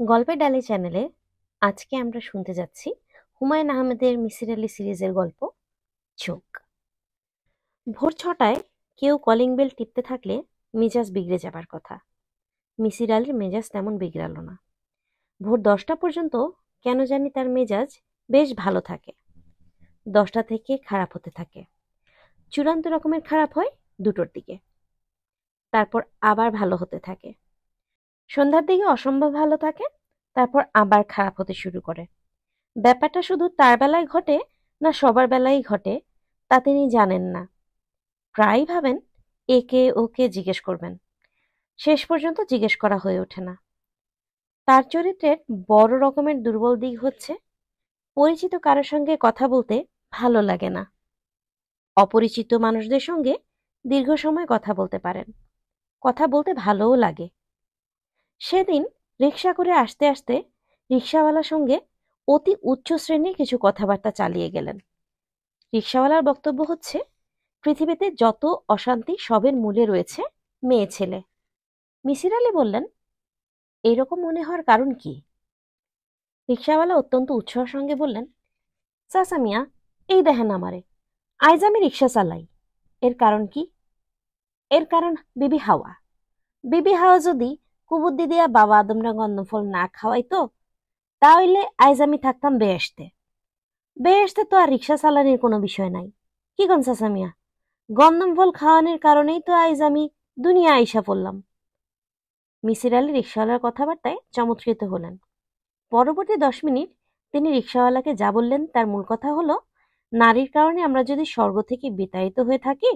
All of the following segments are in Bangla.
গল্পের ডালি চ্যানেলে আজকে আমরা শুনতে যাচ্ছি হুমায়ুন আহমেদের মিসির আলি সিরিজের গল্প চোখ। ভোর ৬টায় কেউ কলিং বেল টিপতে থাকলে মেজাজ বিগড়ে যাবার কথা। মিসির আলির মেজাজ তেমন বিগড়াল না। ভোর ১০টা পর্যন্ত কেন জানি তার মেজাজ বেশ ভালো থাকে। ১০টা থেকে খারাপ হতে থাকে। চূড়ান্ত রকমের খারাপ হয় ২টোর দিকে, তারপর আবার ভালো হতে থাকে। সন্ধ্যার দিকে অসম্ভব ভালো থাকে, তারপর আবার খারাপ হতে শুরু করে। ব্যাপারটা শুধু তার বেলায় ঘটে না সবার বেলায় ঘটে তা তিনি জানেন না। প্রায়ই ভাবেন একে ওকে জিজ্ঞেস করবেন, শেষ পর্যন্ত জিজ্ঞেস করা হয়ে ওঠে না। তার চরিত্রের বড় রকমের দুর্বল দিক হচ্ছে পরিচিত কারোর সঙ্গে কথা বলতে ভালো লাগে না। অপরিচিত মানুষদের সঙ্গে দীর্ঘ সময় কথা বলতে পারেন, কথা বলতে ভালোও লাগে। সেদিন রিক্সা করে আসতে আসতে রিক্সাওয়ালার সঙ্গে অতি উচ্চ শ্রেণীর কিছু কথাবার্তা চালিয়ে গেলেন। রিক্সাওয়ালার বক্তব্য হচ্ছে পৃথিবীতে যত অশান্তি সবের মূলে রয়েছে মেয়ে ছেলে। মিসির আলি বললেন, এরকম মনে হওয়ার কারণ কি? রিক্সাওয়ালা অত্যন্ত উৎসাহের সঙ্গে বললেন, চাচা মিয়া, এই দেখেন আমারে, আজ আমি রিক্সা চালাই। এর কারণ কি? এর কারণ বিবি হাওয়া। বিবি হাওয়া যদি কুবুদ্দি দিয়া বাবা আদমরা গন্ধফল না খাওয়াইতো, তাহলে আজ আমি থাকতাম বেহেশতে। বেহেশতে তো আর রিক্সা চালানোর কোনো বিষয় নাই। কি কোন চাচা মিয়া? গন্ধম ফল খাওয়ানোর কারণেই তো আজ আমি দুনিয়া আইসা পড়লাম। মিসির আলি রিক্সাওয়ালার কথাবার্তায় চমৎকৃত হলেন। পরবর্তী ১০ মিনিট তিনি রিক্সাওয়ালাকে যা বললেন তার মূল কথা হলো, নারীর কারণে আমরা যদি স্বর্গ থেকে বিতাড়িত হয়ে থাকি,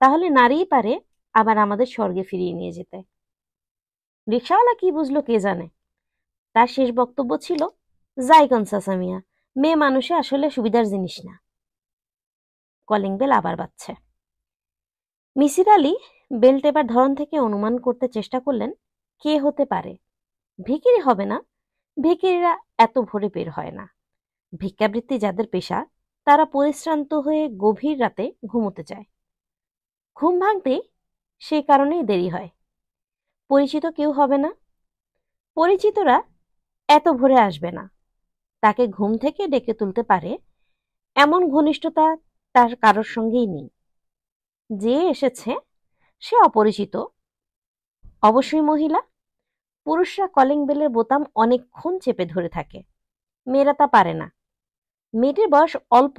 তাহলে নারীই পারে আবার আমাদের স্বর্গে ফিরিয়ে নিয়ে যেতে। রিক্সাওয়ালা কি বুঝলো কে জানে। তার শেষ বক্তব্য ছিল, যাই কন চাচা মিয়া, মেয়ে মানুষে আসলে সুবিধার জিনিস না। কলিং বেল আবার বাজছে। মিসির আলি বেল টেপার ধরন থেকে অনুমান করতে চেষ্টা করলেন কে হতে পারে। ভিখিরি হবে না, ভিখিরিরা এত ভোরে বের হয় না। ভিক্ষাবৃত্তি যাদের পেশা, তারা পরিশ্রান্ত হয়ে গভীর রাতে ঘুমোতে যায়। ঘুম ভাঙতে সেই কারণেই দেরি হয়। পরিচিত কেউ হবে না। পরিচিতরা এত ভোরে আসবে না। তাকে ঘুম থেকে ডেকে তুলতে পারে এমন ঘনিষ্ঠতা তার কারোর সঙ্গেই নেই। যে এসেছে সে অপরিচিত, অবশ্যই মহিলা। পুরুষরা কলিং বেলের বোতাম অনেকক্ষণ চেপে ধরে থাকে, মেয়েরা তা পারে না। মেয়েটির বয়স অল্প,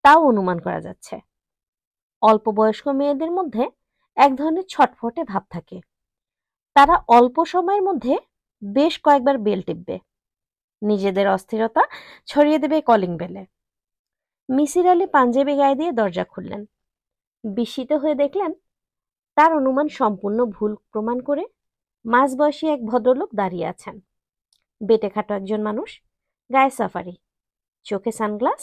তাও অনুমান করা যাচ্ছে। অল্প বয়স্ক মেয়েদের মধ্যে এক ধরনের ছটফটে ভাব থাকে। তারা অল্প সময়ের মধ্যে বেশ কয়েকবার বেল টিপবে, নিজেদের অস্থিরতা ছড়িয়ে দেবে কলিং বেলে। মিসির আলি পাঞ্জাবি গায়ে দিয়ে দরজা খুললেন। বিস্মিত হয়ে দেখলেন তার অনুমান সম্পূর্ণ ভুল প্রমাণ করে মাঝবয়সী এক ভদ্রলোক দাঁড়িয়ে আছেন। বেঁটেখাটো একজন মানুষ, গায়ে সাফারি, চোখে সানগ্লাস।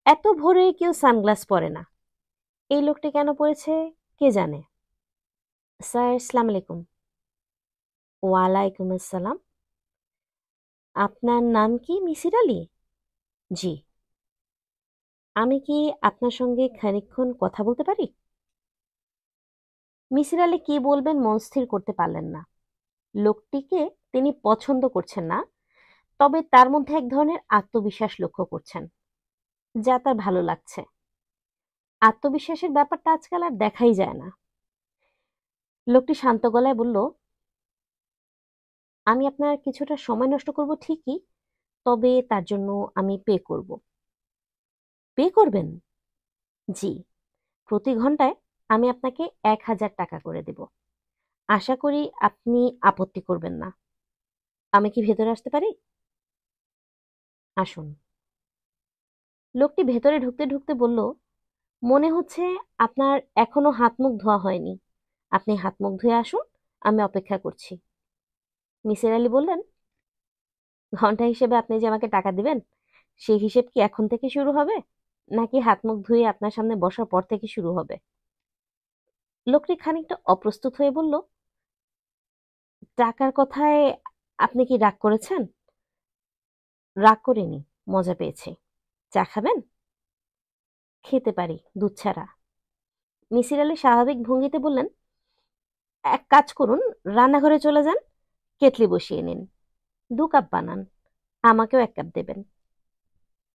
এত ভোরে কেউ সানগ্লাস পরে না। এই লোকটি কেন পড়েছে কে জানে। স্যার, আসসালাম আলাইকুম। ওয়ালাইকুম আসসালাম। আপনার নাম কি মিসির আলি? জি। আমি কি আপনার সঙ্গে খানিকক্ষণ কথা বলতে পারি? মিসির আলি কি বলবেন মন স্থির করতে পারলেন না। লোকটিকে তিনি পছন্দ করছেন না, তবে তার মধ্যে এক ধরনের আত্মবিশ্বাস লক্ষ্য করছেন, যা তার ভালো লাগছে। আত্মবিশ্বাসের ব্যাপারটা আজকাল আর দেখাই যায় না। লোকটি শান্ত গলায় বলল, আমি আপনার কিছুটা সময় নষ্ট করব ঠিকই, তবে তার জন্য আমি পে করব। পে করবেন? জি, প্রতি ঘন্টায় আমি আপনাকে ১,০০০ টাকা করে দেব। আশা করি আপনি আপত্তি করবেন না। আমি কি ভেতরে আসতে পারি? আসুন। লোকটি ভেতরে ঢুকতে ঢুকতে বলল, মনে হচ্ছে আপনার এখনো হাত মুখ ধোয়া হয়নি। আপনি হাত মুখ ধুয়ে আসুন, আমি অপেক্ষা করছি। মিসির আলি বললেন, ঘন্টা হিসেবে আপনি যে আমাকে টাকা দিবেন, সেই হিসেব কি এখন থেকে শুরু হবে, নাকি হাত মুখ ধুয়ে আপনার সামনে বসার পর থেকে শুরু হবে? লোকটি খানিকটা অপ্রস্তুত হয়ে বলল, টাকার কথায় আপনি কি রাগ করেছেন? রাগ করিনি, মজা পেয়েছি। চা খাবেন? খেতে পারি, দুধ ছাড়া। মিসির আলি স্বাভাবিক ভঙ্গিতে বললেন, এক কাজ করুন, রান্নাঘরে চলে যান, কেটলি বসিয়ে নিন। 2 কাপ বানান, আমাকেও 1 কাপ দেবেন।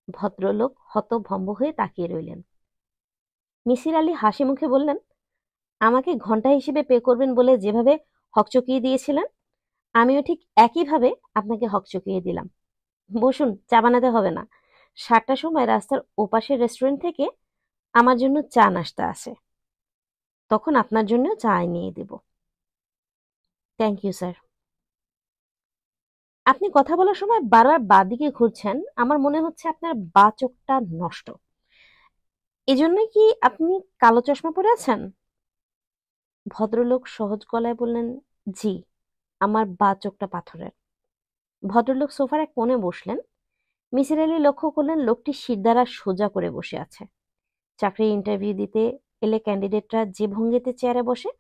ভদ্রলোক হতভম্ব হয়ে তাকিয়ে রইলেন। মিসির আলি হাসি মুখে বললেন, আমাকে ঘন্টা হিসেবে পে করবেন বলে যেভাবে হকচকিয়ে দিয়েছিলেন, আমিও ঠিক একইভাবে আপনাকে হকচকিয়ে দিলাম। বসুন, চা বানাতে হবে না। 7টার সময় রাস্তার ওপাশের রেস্টুরেন্ট থেকে আমার জন্য চা নাস্তা আসে, তখন আপনার জন্য চা নিয়ে দেব। Thank you sir. আপনি কথা বলার সময় বারবার বাঁদিকে ঘুরছেন, আমার মনে হচ্ছে আপনার বাঁ চোখটা নষ্ট। এজন্যই কি আপনি কালো চশমা পরে আছেন? ভদ্রলোক সহজ গলায় বললেন, জি, আমার বাঁ চোখটা পাথরের। ভদ্রলোক সোফার এক কোণে বসলেন। মিসির আলি লক্ষ্য করলেন লোকটি শিরদাঁড়া সোজা করে বসে আছে। চাকরির ইন্টারভিউ দিতে এলে ক্যান্ডিডেটরা যে ভঙ্গিতে চেয়ারে বসে,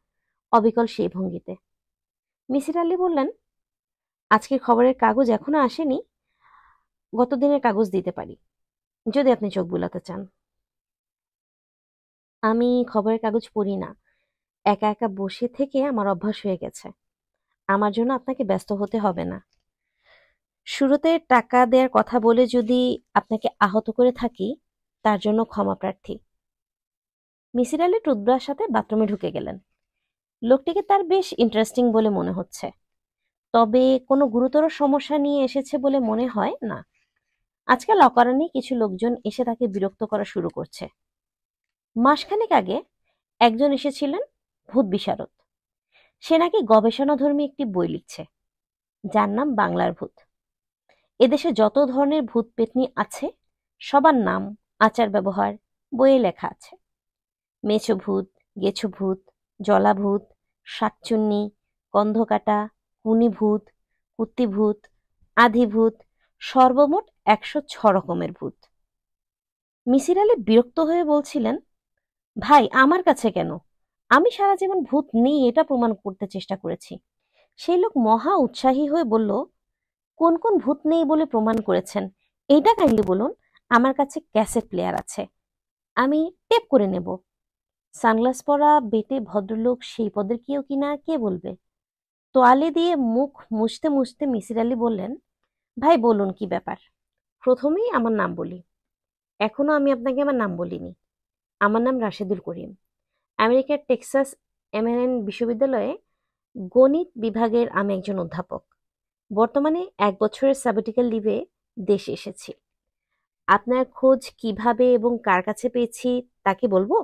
অবিকল সেই ভঙ্গিতে। মিসির আলি বললেন, আজকের খবরের কাগজ এখনো আসেনি, গত দিনের কাগজ দিতে পারি, যদি আপনি চোখ বুলাতে চান। আমি খবরের কাগজ পড়ি না, একা একা বসে থেকে আমার অভ্যাস হয়ে গেছে। আমার জন্য আপনাকে ব্যস্ত হতে হবে না। শুরুতে টাকা দেওয়ার কথা বলে যদি আপনাকে আহত করে থাকি, তার জন্য ক্ষমা প্রার্থী। মিসির আলি টুথব্রাশ সাথে বাথরুমে ঢুকে গেলেন। লোকটিকে তার বেশ ইন্টারেস্টিং বলে মনে হচ্ছে, তবে কোনো গুরুতর সমস্যা নিয়ে এসেছে বলে মনে হয় না। আজকাল অকারণেই কিছু লোকজন এসে তাকে বিরক্ত করা শুরু করছে। মাসখানেক আগে একজন এসেছিলেন, ভূত বিশারদ। সে নাকি গবেষণাধর্মী একটি বই লিখছে, যার নাম বাংলার ভূত। এদেশে যত ধরনের ভূত পেতনি আছে, সবার নাম, আচার ব্যবহার বইয়ে লেখা আছে। মেছো ভূত, গেছো ভূত, জলা ভূত, শাকচুন্নি, গন্ধকাটা, কুনি ভূত, কুত্তি ভূত, আধি ভূত, সর্বমোট 106 রকমের ভূত। মিসির আলি বিরক্ত হয়ে বলছিলেন, ভাই, আমার কাছে কেন? আমি সারা জীবন ভূত নেই এটা প্রমাণ করতে চেষ্টা করেছি। সেই লোক মহা উৎসাহী হয়ে বলল, কোন কোন ভূত নেই বলে প্রমাণ করেছেন এইটা কাইন্ডলি বলুন। আমার কাছে ক্যাসেট প্লেয়ার আছে, আমি টেপ করে নেব। সানগ্লাস পরা বেটে ভদ্রলোক সেই পদের কেউ কিনা কে বলবে। তোয়ালে দিয়ে মুখ মুছতে মুছতে মিসির আলি বললেন, ভাই বলুন কি ব্যাপার। প্রথমেই আমার নাম বলি, এখনো আমি আপনাকে আমার নাম বলিনি। আমার নাম রাশেদুল করিম। আমেরিকার টেক্সাস এম বিশ্ববিদ্যালয়ে গণিত বিভাগের আমি একজন অধ্যাপক। বর্তমানে 1 বছরের সাবেটিক্যাল লিভে দেশে এসেছি। আপনার খোঁজ কিভাবে এবং কার কাছে পেয়েছি তা কি বলবো?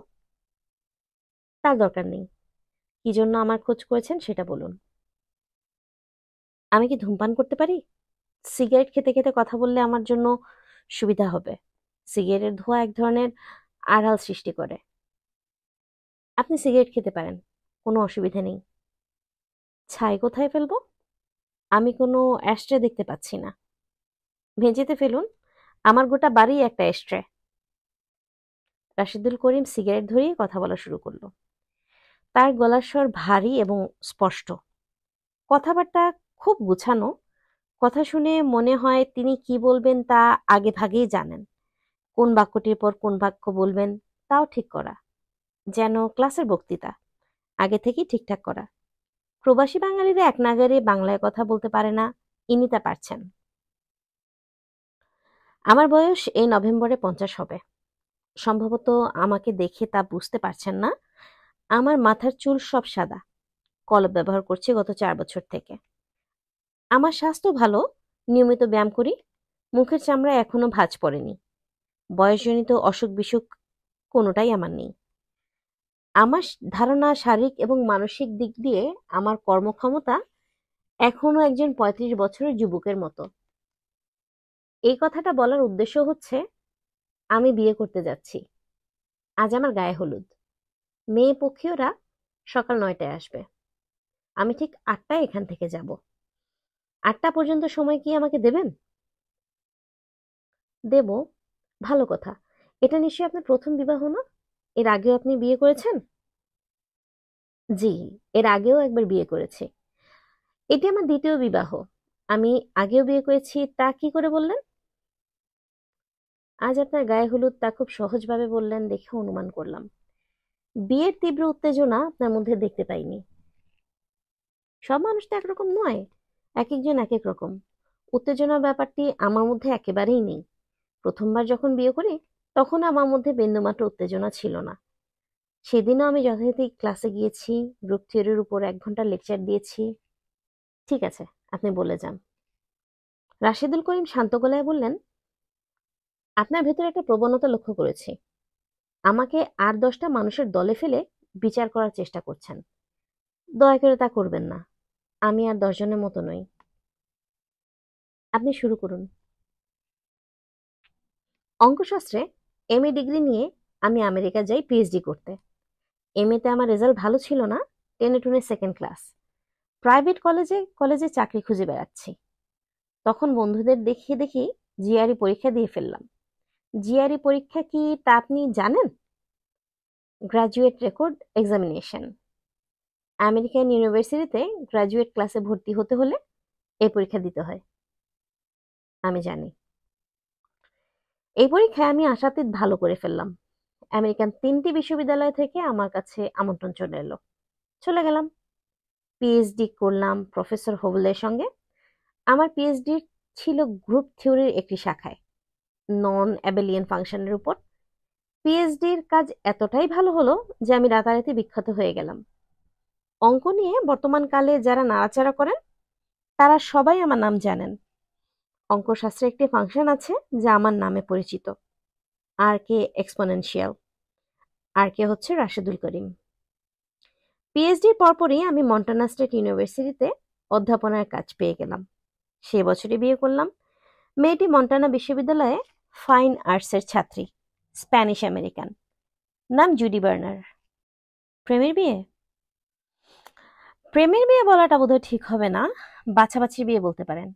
তার দরকার নেই, কি জন্য আমার খোঁজ করেছেন সেটা বলুন। আমি কি ধূমপান করতে পারি? সিগারেট খেতে খেতে কথা বললে আমার জন্য সুবিধা হবে। সিগারেটের ধোঁয়া এক ধরনের আড়াল সৃষ্টি করে। আপনি সিগারেট খেতে পারেন, কোনো অসুবিধা নেই। ছাই কোথায় ফেলবো? আমি কোনো অ্যাশট্রে দেখতে পাচ্ছি না। ভেঞ্চিতে ফেলুন, আমার গোটা বাড়ি একটা অ্যাশট্রে। রাশেদুল করিম সিগারেট ধরিয়ে কথা বলা শুরু করলো। তার গলার স্বর ভারী এবং স্পষ্ট, কথাবার্তা খুব গুছানো। কথা শুনে মনে হয় তিনি কি বলবেন তা আগে ভাগেই জানেন। কোন বাক্যটির পর কোন বাক্য বলবেন তাও ঠিক করা, যেন ক্লাসের বক্তৃতা, আগে থেকেই ঠিকঠাক করা। প্রবাসী বাঙালিরা এক নাগাড়ে বাংলায় কথা বলতে পারে না, ইনি তা পারছেন। আমার বয়স এই নভেম্বরে 50 হবে। সম্ভবত আমাকে দেখে তা বুঝতে পারছেন না। আমার মাথার চুল সব সাদা, কলপ ব্যবহার করছি গত 4 বছর থেকে। আমার স্বাস্থ্য ভালো, নিয়মিত ব্যায়াম করি, মুখের চামড়া এখনো ভাঁজ পড়েনি। বয়সজনিত অসুখ বিসুখ কোনোটাই আমার নেই। আমার ধারণা শারীরিক এবং মানসিক দিক দিয়ে আমার কর্মক্ষমতা এখনো একজন 35 বছরের যুবকের মতো। এই কথাটা বলার উদ্দেশ্য হচ্ছে, আমি বিয়ে করতে যাচ্ছি। আজ আমার গায়ে হলুদ। মেয়ে পক্ষীয়রা সকাল 9টায় আসবে। আমি ঠিক 8টায় এখান থেকে যাব। 8টা পর্যন্ত সময় কি আমাকে দেবেন? দেব। ভালো কথা। এটা নিশ্চয়ই আপনার প্রথম বিবাহ না? এর আগেও আপনি বিয়ে করেছেন? জি, এর আগেও একবার বিয়ে করেছি। এটি আমার দ্বিতীয় বিবাহ। আমি আগেও বিয়ে করেছি তা কি করে বললেন? আজ আপনার গায়ে হলুদ তা খুব সহজভাবে বললেন দেখে অনুমান করলাম। বিয়ের তীব্র উত্তেজনা আপনার মধ্যে দেখতে পাইনি। সব মানুষ তো একরকম নয়, এক একজন এক এক রকম। উত্তেজনার ব্যাপারটি আমার মধ্যে একেবারেই নেই। প্রথমবার যখন বিয়ে করি তখন আমার মধ্যে বিন্দুমাত্র উত্তেজনা ছিল না। সেদিনও আমি যথারীতি ক্লাসে গিয়েছি, গ্রুপ থিওরির উপর 1 ঘন্টা লেকচার দিয়েছি। ঠিক আছে, আপনি বলে যান। রাশেদুল করিম শান্ত গলায় বললেন, আপনার ভেতরে একটা প্রবণতা লক্ষ্য করেছি। আমাকে 8-10টা মানুষের দলে ফেলে বিচার করার চেষ্টা করছেন। দয়া করে তা করবেন না। আমি আর 10 জনের মতো নই। আপনি শুরু করুন। অঙ্কশাস্ত্রে MA ডিগ্রি নিয়ে আমি আমেরিকা যাই পিএইচডি করতে। MA-তে আমার রেজাল্ট ভালো ছিল না, টেনে টুনে সেকেন্ড ক্লাস। প্রাইভেট কলেজে কলেজে চাকরি খুঁজে বেড়াচ্ছি। তখন বন্ধুদের দেখিয়ে দেখি জিআরই পরীক্ষা দিয়ে ফেললাম। জিআরই পরীক্ষা কি তা আপনি জানেন? Graduate record examination. আমেরিকান ইউনিভার্সিটিতে গ্র্যাজুয়েট ক্লাসে ভর্তি হতে হলে এই পরীক্ষা দিতে হয়। আমি জানি। এই পরীক্ষায় আমি আশাতীত ভালো করে ফেললাম। আমেরিকান 3টি বিশ্ববিদ্যালয় থেকে আমার কাছে আমন্ত্রণ চলে এলো। চলে গেলাম। পিএইচডি করলাম প্রফেসর হোবলের সঙ্গে। আমার পিএইচডি ছিল গ্রুপ থিওরির একটি শাখায়, নন অ্যাবেলিয়ান ফাংশনের উপর। পিএইচডির কাজ এতটাই ভালো হলো যে আমি রাতারাতি বিখ্যাত হয়ে গেলাম। অঙ্ক নিয়ে বর্তমানকালে যারা নাড়াচাড়া করেন তারা সবাই আমার নাম জানেন। অঙ্কশাস্ত্রে একটি ফাংশন আছে যা আমার নামে পরিচিত, আর কে এক্সপোনেনশিয়াল। আর কে হচ্ছে রাশেদুল করিম। পিএইচডির পরপরই আমি মন্টানা স্টেট ইউনিভার্সিটিতে অধ্যাপনার কাজ পেয়ে গেলাম। সে বছরই বিয়ে করলাম। মেয়েটি মন্টানা বিশ্ববিদ্যালয়ে ফাইন আর্টসের ছাত্রী, স্প্যানিশ আমেরিকান, নাম জুডি বার্নার। প্রেমের বিয়ে? প্রেমের বিয়ে বলাটা বোধহয় ঠিক হবে না, বাছাবাছির বিয়ে বলতে পারেন।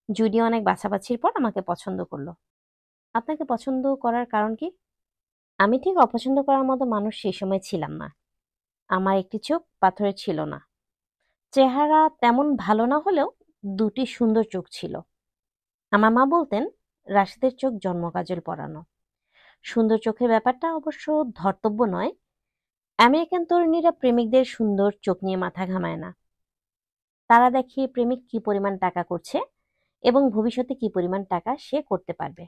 জুডি অনেক বাছাবাছির পর আমাকে পছন্দ করলো। আপনাকে পছন্দ করার কারণ কি? আমি ঠিক অপছন্দ করার মতো মানুষ সেই সময় ছিলাম না। আমার একটি চোখ পাথরের ছিল না। চেহারা তেমন ভালো না হলেও 2টি সুন্দর চোখ ছিল। আমার মা বলতেন রাশেদের চোখ জন্মকাজল পরানো। সুন্দর চোখের ব্যাপারটা অবশ্য ধর্তব্য নয়। আমেরিকান তরুণীরা প্রেমিকদের সুন্দর চোখ নিয়ে মাথা ঘামায় না। তারা দেখে প্রেমিক কি পরিমাণ টাকা করছে এবং ভবিষ্যতে কি পরিমাণ টাকা সে করতে পারবে।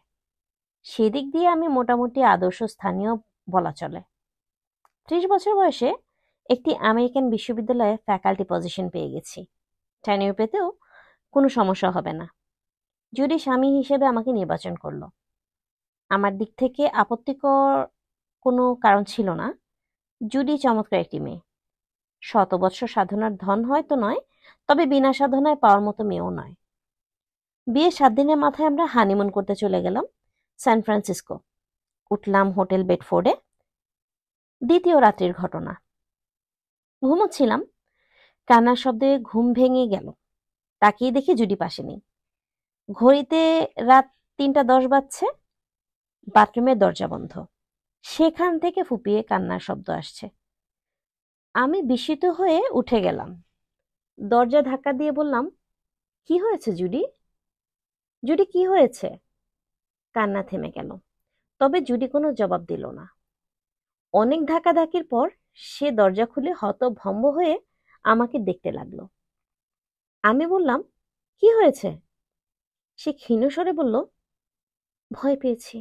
সেদিক দিয়ে আমি মোটামুটি আদর্শ স্থানীয় বলা চলে। 30 বছর বয়সে একটি আমেরিকান বিশ্ববিদ্যালয়ে ফ্যাকাল্টি পজিশন পেয়ে গেছি। টেনিউর পেতেও কোনো সমস্যা হবে না। জুডি স্বামী হিসেবে আমাকে নির্বাচন করলো। আমার দিক থেকে আপত্তিকর কোনো কারণ ছিল না। জুডি চমৎকার একটি মেয়ে। 100 বৎসর সাধনার ধন হয়তো নয়, তবে বিনা সাধনায় পাওয়ার মতো মেয়েও নয়। বিয়ের 7 দিনের মাথায় আমরা হানিমুন করতে চলে গেলাম সান ফ্রান্সিসকো। উঠলাম হোটেল বেডফোর্ডে। দ্বিতীয় রাত্রির ঘটনা। ঘুমোচ্ছিলাম, কান্নার শব্দে ঘুম ভেঙে গেল। তাকিয়ে দেখি জুডি পাশে নেই। ঘড়িতে রাত 3টা 10 বাজছে। বাথরুমের দরজা বন্ধ। সেখান থেকে ফুপিয়ে কান্নার শব্দ আসছে। আমি বিস্মিত হয়ে উঠে গেলাম। দরজা ধাক্কা দিয়ে বললাম, কি হয়েছে জুডি? জুডি কি হয়েছে? কান্না থেমে গেল, তবে জুডি কোনো জবাব দিল না। অনেক ধাক্কাধাক্কির পর সে দরজা খুলে হতভম্ব হয়ে আমাকে দেখতে লাগলো। আমি বললাম, কি হয়েছে? সে ক্ষীণ স্বরে বলল, ভয় পেয়েছি।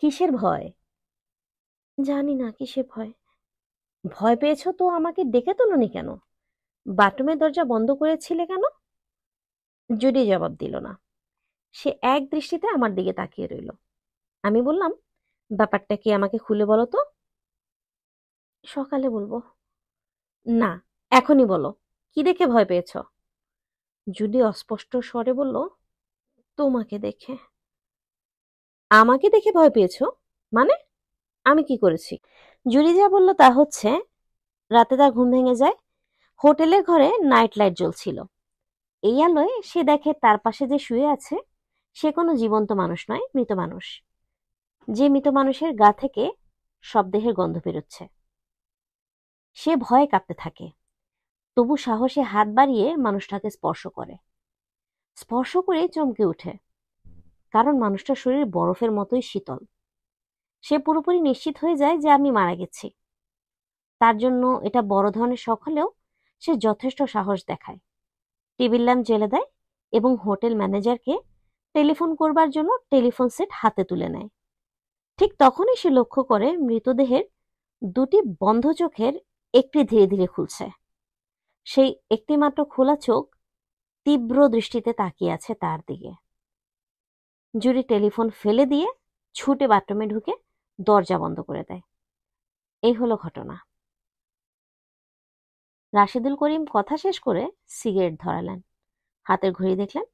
কিসের ভয়? জানি না কিসের ভয়। ভয় পেয়েছো তো আমাকে ডেকে তোলনি কেন? বাথরুমের দরজা বন্ধ করেছিলে কেন? জুডি জবাব দিল না। সে এক দৃষ্টিতে আমার দিকে তাকিয়ে রইল। আমি বললাম, ব্যাপারটা কি আমাকে খুলে বলো তো। সকালে বলবো। না, এখনই বলো, কি দেখে ভয় পেয়েছো? জুডি অস্পষ্ট স্বরে বলল, তোমাকে দেখে। আমাকে দেখে ভয় পেয়েছো? মানে, আমি কি করেছি? জুডি যা বলল তা হচ্ছে, রাতে তার ঘুম ভেঙে যায়। হোটেলের ঘরে নাইট লাইট জ্বলছিল। এই আলোয় সে দেখে তার পাশে যে শুয়ে আছে সে কোনো জীবন্ত মানুষ নয়, মৃত মানুষ। যে মৃত মানুষের গা থেকে শবদেহের গন্ধ বেরোচ্ছে। সে ভয়ে কাঁপতে থাকে, তবু সাহসে হাত বাড়িয়ে মানুষটাকে স্পর্শ করে। স্পর্শ করে চমকে উঠে, কারণ মানুষটার শরীর বরফের মতোই শীতল। সে পুরোপুরি নিশ্চিত হয়ে যায় যে আমি মারা গেছি। তার জন্য এটা বড় ধরনের শখ হলেও সে যথেষ্ট সাহস দেখায়। টেবিল ল্যাম্প জ্বেলে দেয় এবং হোটেল ম্যানেজারকে টেলিফোন করবার জন্য টেলিফোন সেট হাতে তুলে নেয়। ঠিক তখনই সে লক্ষ্য করে মৃতদেহের দুটি বন্ধ চোখের একটি ধীরে ধীরে খুলছে। সেই একটি মাত্র খোলা চোখ তীব্র দৃষ্টিতে তাকিয়ে আছে তার দিকে। জুডি টেলিফোন ফেলে দিয়ে ছুটে বাথরুমে ঢুকে দরজা বন্ধ করে দেয়। এই হলো ঘটনা। রাশেদুল করিম কথা শেষ করে সিগারেট ধরালেন। হাতের ঘড়ি দেখলেন।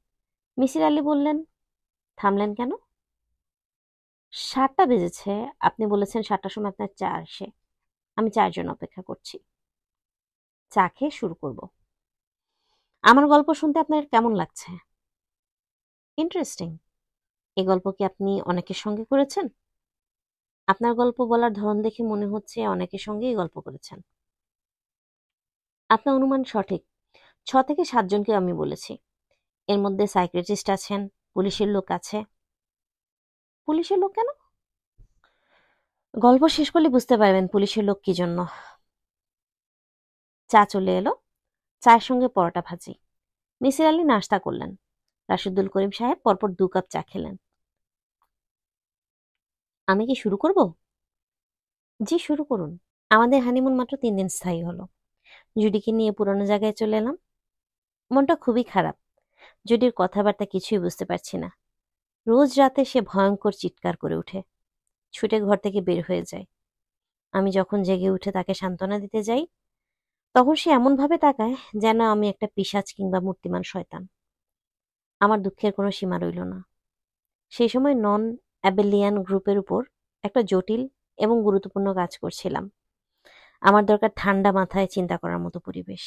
মিসির আলী বললেন, থামলেন কেন? 7টা বেজেছে। আপনি বলেছেন 7টার সময় আপনার চা আসে। আমি চায়ের জন্য অপেক্ষা করছি। চা খেয়ে শুরু করব। আমার গল্প শুনতে আপনার কেমন লাগছে? ইন্টারেস্টিং। এই গল্প কি আপনি অনেকের সঙ্গে করেছেন? আপনার গল্প বলার ধরন দেখে মনে হচ্ছে অনেকের সঙ্গেই গল্প করেছেন। আপনার অনুমান সঠিক। 6 থেকে 7 জনকে আমি বলেছি। এর মধ্যে সাইকিয়াট্রিস্ট আছেন, পুলিশের লোক আছে। পুলিশের লোক কেন? গল্প শেষ করলে বুঝতে পারবেন পুলিশের লোক কি জন্য। চা চলে এলো। চায়ের সঙ্গে পরোটা ভাজি। মিসির আলী নাস্তা করলেন। রাশেদুল করিম সাহেব পরপর 2 কাপ চা খেলেন। আমি কি শুরু করব? জি, শুরু করুন। আমাদের হানিমুন মাত্র 3 দিন স্থায়ী হলো। জুডিকে নিয়ে পুরনো জায়গায় চলে এলাম। মনটা খুবই খারাপ। জুডির কথাবার্তা কিছুই বুঝতে পারছি না। রোজ রাতে সে ভয়ঙ্কর চিৎকার করে ওঠে, ছুটে ঘর থেকে বের হয়ে যায়। আমি যখন জেগে উঠে তাকে সান্ত্বনা দিতে যাই, তখন সে এমনভাবে তাকায় যেন আমি একটা পিশাচ কিংবা মূর্তিমান শয়তান। আমার দুঃখের কোনো সীমা রইল না। সেই সময় নন অ্যাবেলিয়ান গ্রুপের উপর একটা জটিল এবং গুরুত্বপূর্ণ কাজ করছিলাম। আমার দরকার ঠান্ডা মাথায় চিন্তা করার মতো পরিবেশ,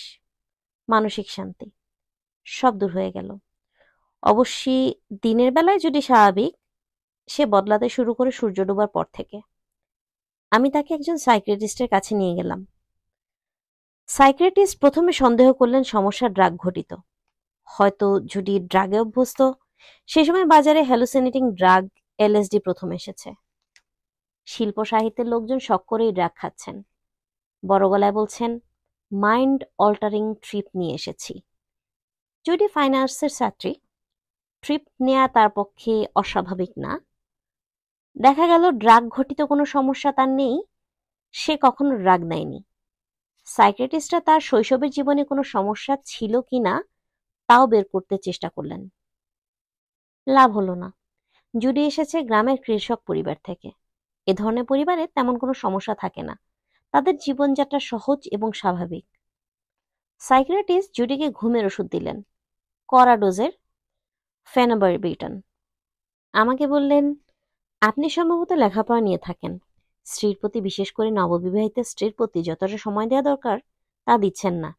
মানসিক শান্তি। সব দূর হয়ে গেল। অবশ্যই দিনের বেলায় যদি স্বাভাবিক, সে বদলাতে শুরু করে সূর্য ডোবার পর থেকে। আমি তাকে একজন সাইকিয়াট্রিস্টের কাছে নিয়ে গেলাম। সাইকিয়াট্রিস্ট প্রথমে সন্দেহ করলেন সমস্যা ড্রাগ ঘটিত। হয়তো জুডি ড্রাগে অভ্যস্ত। সে সময় বাজারে হ্যালুসিনেটিং ড্রাগ এলএসডি প্রথম এসেছে। শিল্প সাহিত্যের লোকজন শখ করেই ড্রাগ খাচ্ছেন। বড় গলায় বলছেন, মাইন্ড অল্টারিং ট্রিপ নিয়ে এসেছি। জুডি ফাইন আর্টসের ছাত্রী। ট্রিপ নেয়া তার পক্ষে অস্বাভাবিক না। দেখা গেল ড্রাগ ঘটিত কোনো সমস্যা তার নেই। সে কখনো ড্রাগ নেয়নি। সাইকিয়াট্রিস্টরা তার শৈশবের জীবনে কোনো সমস্যা ছিল কিনা তাও বের করতে চেষ্টা করলেন। লাভ হলো না। জুডি এসেছে গ্রামের কৃষক পরিবার থেকে। এ ধরনের পরিবারে তেমন কোনো সমস্যা থাকে না। তাদের জীবনযাত্রা সহজ এবং স্বাভাবিক। সাইকিয়াট্রিস্ট জুডিকে ঘুমের ওষুধ দিলেন, কড়া ডোজের ফেনোবারবিটান। আমাকে বললেন, আপনি সম্ভবত লেখাপড়া নিয়ে থাকেন। স্ত্রীর প্রতি, বিশেষ করে নববিবাহিত স্ত্রীর প্রতি যতটা সময় দেওয়া দরকার তা দিচ্ছেন না।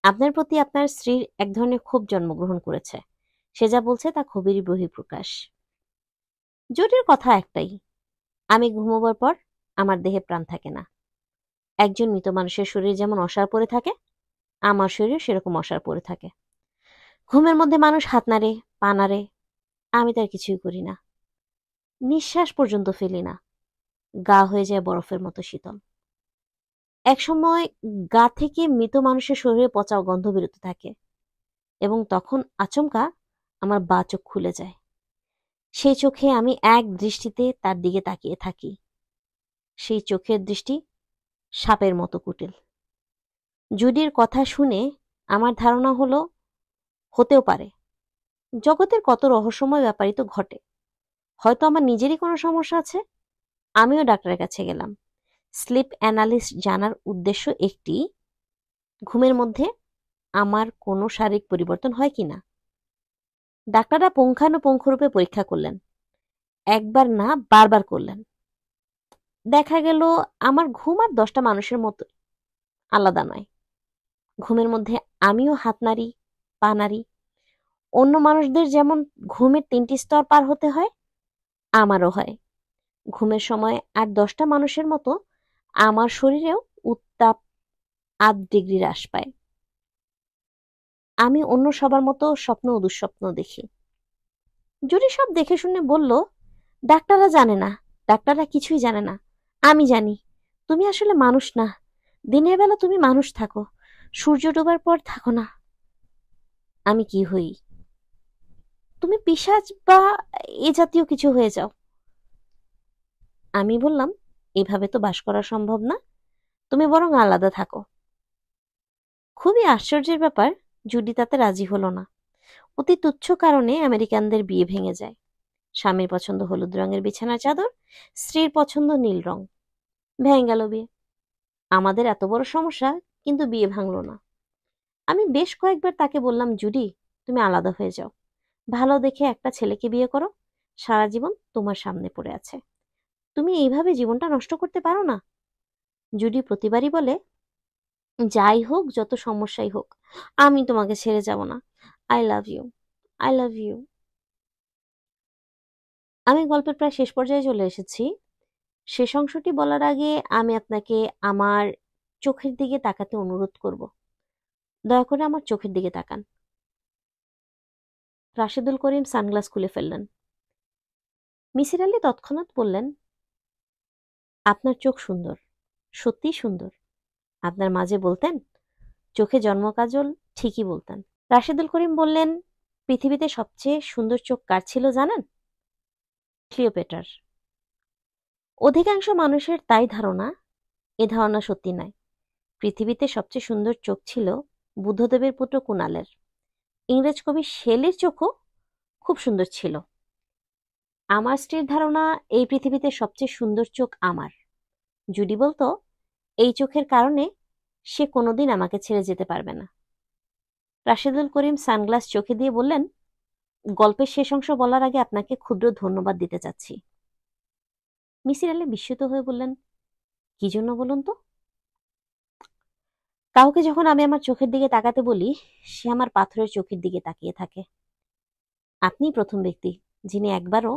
আপনার প্রতি আপনার স্ত্রীর এক ধরনের ক্ষোভ জন্মগ্রহণ করেছে। সে যা বলছে তা ক্ষোভেরই বহিঃপ্রকাশ। জুডির কথা একটাই, আমি ঘুমোবার পর আমার দেহে প্রাণ থাকে না। একজন মৃত মানুষের শরীর যেমন অসাড় পড়ে থাকে, আমার শরীর সেরকম অসাড় পড়ে থাকে। ঘুমের মধ্যে মানুষ হাত নাড়ে, পা নাড়ে, আমি তার কিছুই করি না। নিঃশ্বাস পর্যন্ত ফেলি না। গা হয়ে যায় বরফের মতো শীতল। একসময় গা থেকে মৃত মানুষের শরীরে পচা গন্ধ বেরোতে থাকে এবং তখন আচমকা আমার বাঁ চোখ খুলে যায়। সেই চোখে আমি এক দৃষ্টিতে তার দিকে তাকিয়ে থাকি। সেই চোখের দৃষ্টি সাপের মতো কুটিল। জুডির কথা শুনে আমার ধারণা হলো, হতেও পারে জগতের কত রহস্যময় ব্যাপারই তো ঘটে। হয়তো আমার নিজেরই কোনো সমস্যা আছে। আমিও ডাক্তারের কাছে গেলাম। স্লিপ অ্যানালিস্ট জানার উদ্দেশ্য একটি, ঘুমের মধ্যে আমার কোনো শারীরিক পরিবর্তন হয় কিনা। ডাক্তাররা পুঙ্খানুপুঙ্খরূপে পরীক্ষা করলেন। একবার না, বারবার করলেন। দেখা গেল আমার ঘুম আর 10টা মানুষের মতো আলাদা নয়। ঘুমের মধ্যে আমিও হাত নাড়ি, পা নাড়ি। অন্য মানুষদের যেমন ঘুমের 3টি স্তর পার হতে হয়, আমারও হয়। ঘুমের সময় আর 10টা মানুষের মতো আমার শরীরেও উত্তাপ 8 ডিগ্রি হ্রাস পায়। আমি অন্য সবার মতো স্বপ্ন ও দুঃস্বপ্ন দেখি। জুরি সব দেখে শুনে বলল, ডাক্তাররা জানে না, ডাক্তাররা কিছুই জানে না। আমি জানি। তুমি আসলে মানুষ না। দিনের বেলা তুমি মানুষ থাকো, সূর্য ডোবার পর থাকো না। আমি কি হই? তুমি পিশাচ বা এ জাতীয় কিছু হয়ে যাও। আমি বললাম, এভাবে তো বাস করা সম্ভব না, তুমি বরং আলাদা থাকো। খুবই আশ্চর্যের ব্যাপার, জুডি তাতে রাজি হলো না। অতি তুচ্ছ কারণে আমেরিকানদের বিয়ে ভেঙে যায়। স্বামীর পছন্দ হলুদ রঙের বিছানার চাদর, স্ত্রীর পছন্দ নীল রং। ভেঙে গেল বিয়ে। আমাদের এত বড় সমস্যা, কিন্তু বিয়ে ভাঙলো না। আমি বেশ কয়েকবার তাকে বললাম, জুডি, তুমি আলাদা হয়ে যাও, ভালো দেখে একটা ছেলেকে বিয়ে করো, সারা জীবন তোমার সামনে পড়ে আছে, তুমি এইভাবে জীবনটা নষ্ট করতে পারো না। জুডি প্রতিবারই বলে, যাই হোক, যত সমস্যাই হোক, আমি তোমাকে ছেড়ে যাব না, I love you, I love you. আমি গল্পের প্রায় শেষ পর্যায়ে চলে এসেছি। শেষ অংশটি বলার আগে আমি আপনাকে আমার চোখের দিকে তাকাতে অনুরোধ করব। দয়া করে আমার চোখের দিকে তাকান। রাশেদুল করিম সানগ্লাস খুলে ফেললেন। মিসির আলী তৎক্ষণাৎ বললেন, আপনার চোখ সুন্দর, সত্যিই সুন্দর। আপনার মাঝে বলতেন, চোখে জন্ম কাজল, ঠিকই বলতেন। রাশেদুল করিম বললেন, পৃথিবীতে সবচেয়ে সুন্দর চোখ কার ছিল জানেন? ক্লিওপেট্রার। অধিকাংশ মানুষের তাই ধারণা। এ ধারণা সত্যি নয়। পৃথিবীতে সবচেয়ে সুন্দর চোখ ছিল বুদ্ধদেবের পুত্র কুণালের। ইংরেজ কবি শেলির চোখও খুব সুন্দর ছিল। আমার স্ত্রীর ধারণা, এই পৃথিবীতে সবচেয়ে সুন্দর চোখ আমার। জুডি বলতো, এই চোখের কারণে সে কোনোদিন আমাকে ছেড়ে যেতে পারবে না। রাশেদুল করিম সানগ্লাস চোখে দিয়ে বললেন, গল্পের শেষ অংশ বলার আগে আপনাকে ক্ষুদ্র ধন্যবাদ দিতে চাচ্ছি। মিসির আলী বিস্মিত হয়ে বললেন, কি জন্য বলুন তো? কাউকে যখন আমি আমার চোখের দিকে তাকাতে বলি, সে আমার পাথরের চোখের দিকে তাকিয়ে থাকে। আপনিই প্রথম ব্যক্তি যিনি একবারও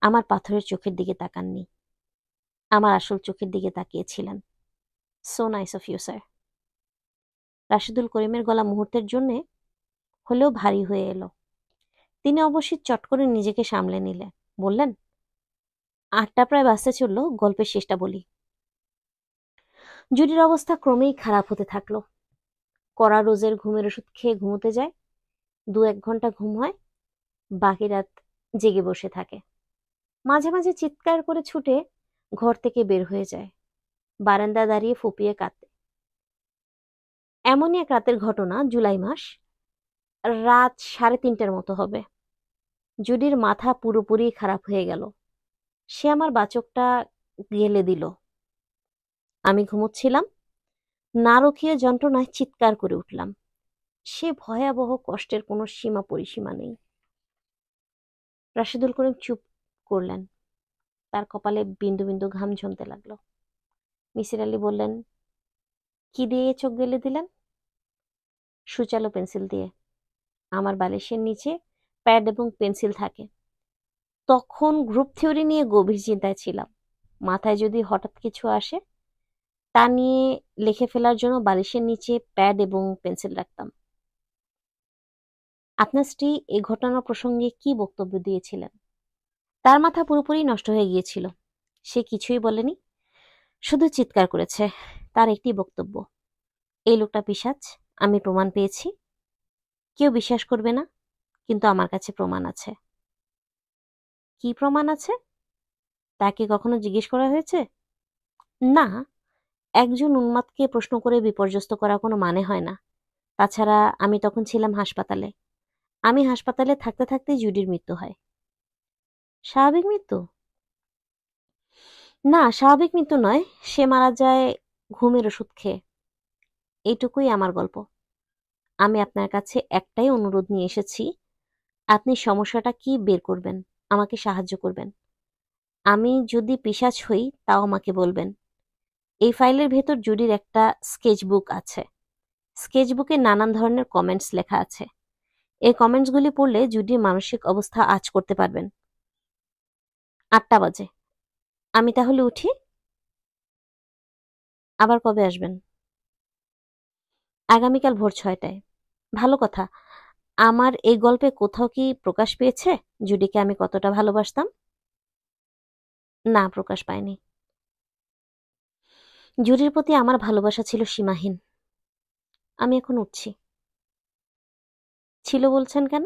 আমার পাথরের চোখের দিকে তাকাননি, আমার আসল চোখের দিকে তাকিয়েছিলেন। So nice of you, sir. Rashedul করিমের গলা মুহূর্তের জন্যে হলেও ভারী হয়ে এলো। তিনি অবশ্যই চট করে নিজেকে সামলে নিলেন। বললেন, 8টা প্রায় বাজতে চলল, গল্পের শেষটা বলি। জুডির অবস্থা ক্রমেই খারাপ হতে থাকলো। কড়া রোজের ঘুমের ওষুধ খেয়ে ঘুমোতে যায়, 2-1 ঘন্টা ঘুম হয়, বাকি রাত জেগে বসে থাকে। মাঝে মাঝে চিৎকার করে ছুটে ঘর থেকে বের হয়ে যায়, বারান্দা দাঁড়িয়ে ফুপিয়ে কাঁদে। এমনই এক রাতের ঘটনা, জুলাই মাস, রাত 3:30টার মতো হবে। জুডির মাথা পুরোপুরি খারাপ হয়ে গেল। সে আমার বাচকটা গেলে দিল। আমি ঘুমোচ্ছিলাম, নারকীয় যন্ত্রণায় চিৎকার করে উঠলাম। সে ভয়াবহ কষ্টের কোনো সীমা পরিসীমা নেই। রাশেদুল করিম চুপ করলেন। তার কপালে বিন্দু বিন্দু ঘাম জমতে লাগলো। মিসির আলী বললেন, কি দিয়ে চোখ গেলে দিলেন? সূচালো পেন্সিল দিয়ে। আমার বালিশের নিচে প্যাড এবং পেন্সিল থাকে। তখন গ্রুপ থিওরি নিয়ে গভীর চিন্তায় ছিলাম। মাথায় যদি হঠাৎ কিছু আসে, তা নিয়ে লিখে ফেলার জন্য বালিশের নিচে প্যাড এবং পেন্সিল রাখতাম। আপনার স্ত্রী এই ঘটনা প্রসঙ্গে কি বক্তব্য দিয়েছিলেন? তার মাথা পুরোপুরি নষ্ট হয়ে গিয়েছিল। সে কিছুই বলেনি, শুধু চিৎকার করেছে। তার একটি বক্তব্য, এই লোকটা পিশাচ, আমি প্রমাণ পেয়েছি। কেউ বিশ্বাস করবে না, কিন্তু আমার কাছে প্রমাণ আছে। কি প্রমাণ আছে? তাকে কখনো জিজ্ঞেস করা হয়েছে? না, একজন উন্মাদকে প্রশ্ন করে বিপর্যস্ত করা কোনো মানে হয় না। তাছাড়া আমি তখন ছিলাম হাসপাতালে। আমি হাসপাতালে থাকতে থাকতেই জুডির মৃত্যু হয়। স্বাভাবিক মৃত্যু? না, স্বাভাবিক মৃত্যু নয়। সে মারা যায় ঘুমের ওষুধ খেয়ে। এইটুকুই আমার গল্প। আমি আপনার কাছে একটাই অনুরোধ নিয়ে এসেছি, আপনি সমস্যাটা কি বের করবেন, আমাকে সাহায্য করবেন। আমি যদি পিশাচ হই, তাও আমাকে বলবেন। এই ফাইলের ভেতর জুডির একটা স্কেচবুক আছে। স্কেচবুকে নানান ধরনের কমেন্টস লেখা আছে। এই কমেন্টসগুলি পড়লে জুডির মানসিক অবস্থা আঁচ করতে পারবেন। 8টা বাজে। আমি তাহলে উঠি? আবার কবে আসবেন? আগামীকাল ভোর 6টায়। ভালো কথা। আমার এই গল্পে কোথাও কি প্রকাশ পেয়েছে জুডিকে আমি কতটা ভালোবাসতাম? না, প্রকাশ পায়নি। জুডির প্রতি আমার ভালোবাসা ছিল সীমাহীন। আমি এখন উঠছি। ছিল বলছেন কেন?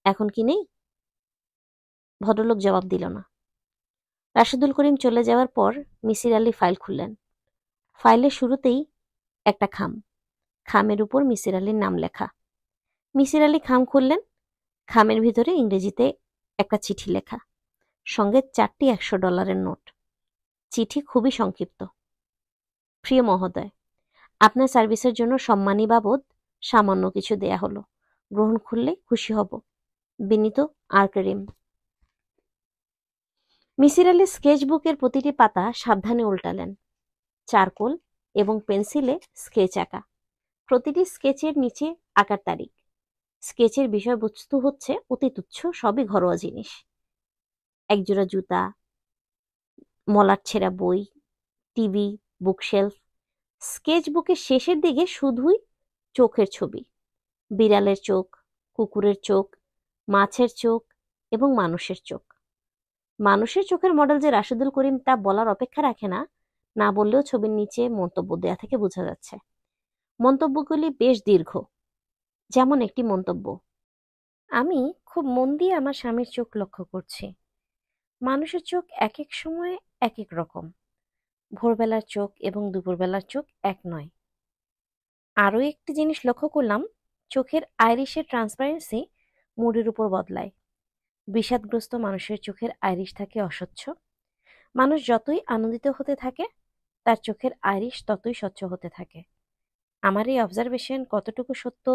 এখন কি নেই? ভদ্রলোক জবাব দিল না। রাশেদুল করিম চলে যাওয়ার পর মিসির আলি ফাইল খুললেন। ফাইলের শুরুতেই একটা খাম, খামের উপর মিসির আলির নাম লেখা। মিসির আলি খাম খুললেন। খামের ভিতরে ইংরেজিতে একটা চিঠি লেখা, সঙ্গে 4টি $100 নোট। চিঠি খুবই সংক্ষিপ্ত। প্রিয় মহোদয়, আপনার সার্ভিসের জন্য সম্মানী বাবদ সামান্য কিছু দেয়া হলো, গ্রহণ করলে খুশি হব। বিনীত আর করিম। মিসির আলি স্কেচবুকের প্রতিটি পাতা সাবধানে উল্টালেন। চারকোল এবং পেন্সিলে স্কেচ আঁকা। প্রতিটি স্কেচের নিচে আঁকার তারিখ। স্কেচের বিষয়বস্তু হচ্ছে অতি তুচ্ছ, সবই ঘরোয়া জিনিস। একজোড়া জুতা, মলাট ছেঁড়া বই, টিভি, বুকশেলফ। স্কেচবুকের শেষের দিকে শুধুই চোখের ছবি, বিড়ালের চোখ, কুকুরের চোখ, মাছের চোখ এবং মানুষের চোখ। মানুষের চোখের মডেল যে রাশেদুল করিম তা বলার অপেক্ষা রাখে না, না বললেও ছবির নিচে মন্তব্য দেয়া থেকে বোঝা যাচ্ছে। মন্তব্যগুলি বেশ দীর্ঘ। যেমন একটি মন্তব্য, আমি খুব মন দিয়ে আমার স্বামীর চোখ লক্ষ্য করছি। মানুষের চোখ এক এক সময়ে এক এক রকম। ভোরবেলার চোখ এবং দুপুরবেলার চোখ এক নয়। আরও একটি জিনিস লক্ষ্য করলাম, চোখের আইরিশের ট্রান্সপারেন্সি মুডের উপর বদলায়। বিষাদগ্রস্ত মানুষের চোখের আইরিশ থাকে অস্বচ্ছ। মানুষ যতই আনন্দিত হতে থাকে, তার চোখের আইরিশ ততই স্বচ্ছ হতে থাকে। আমার এই অবজারভেশন কতটুকু সত্য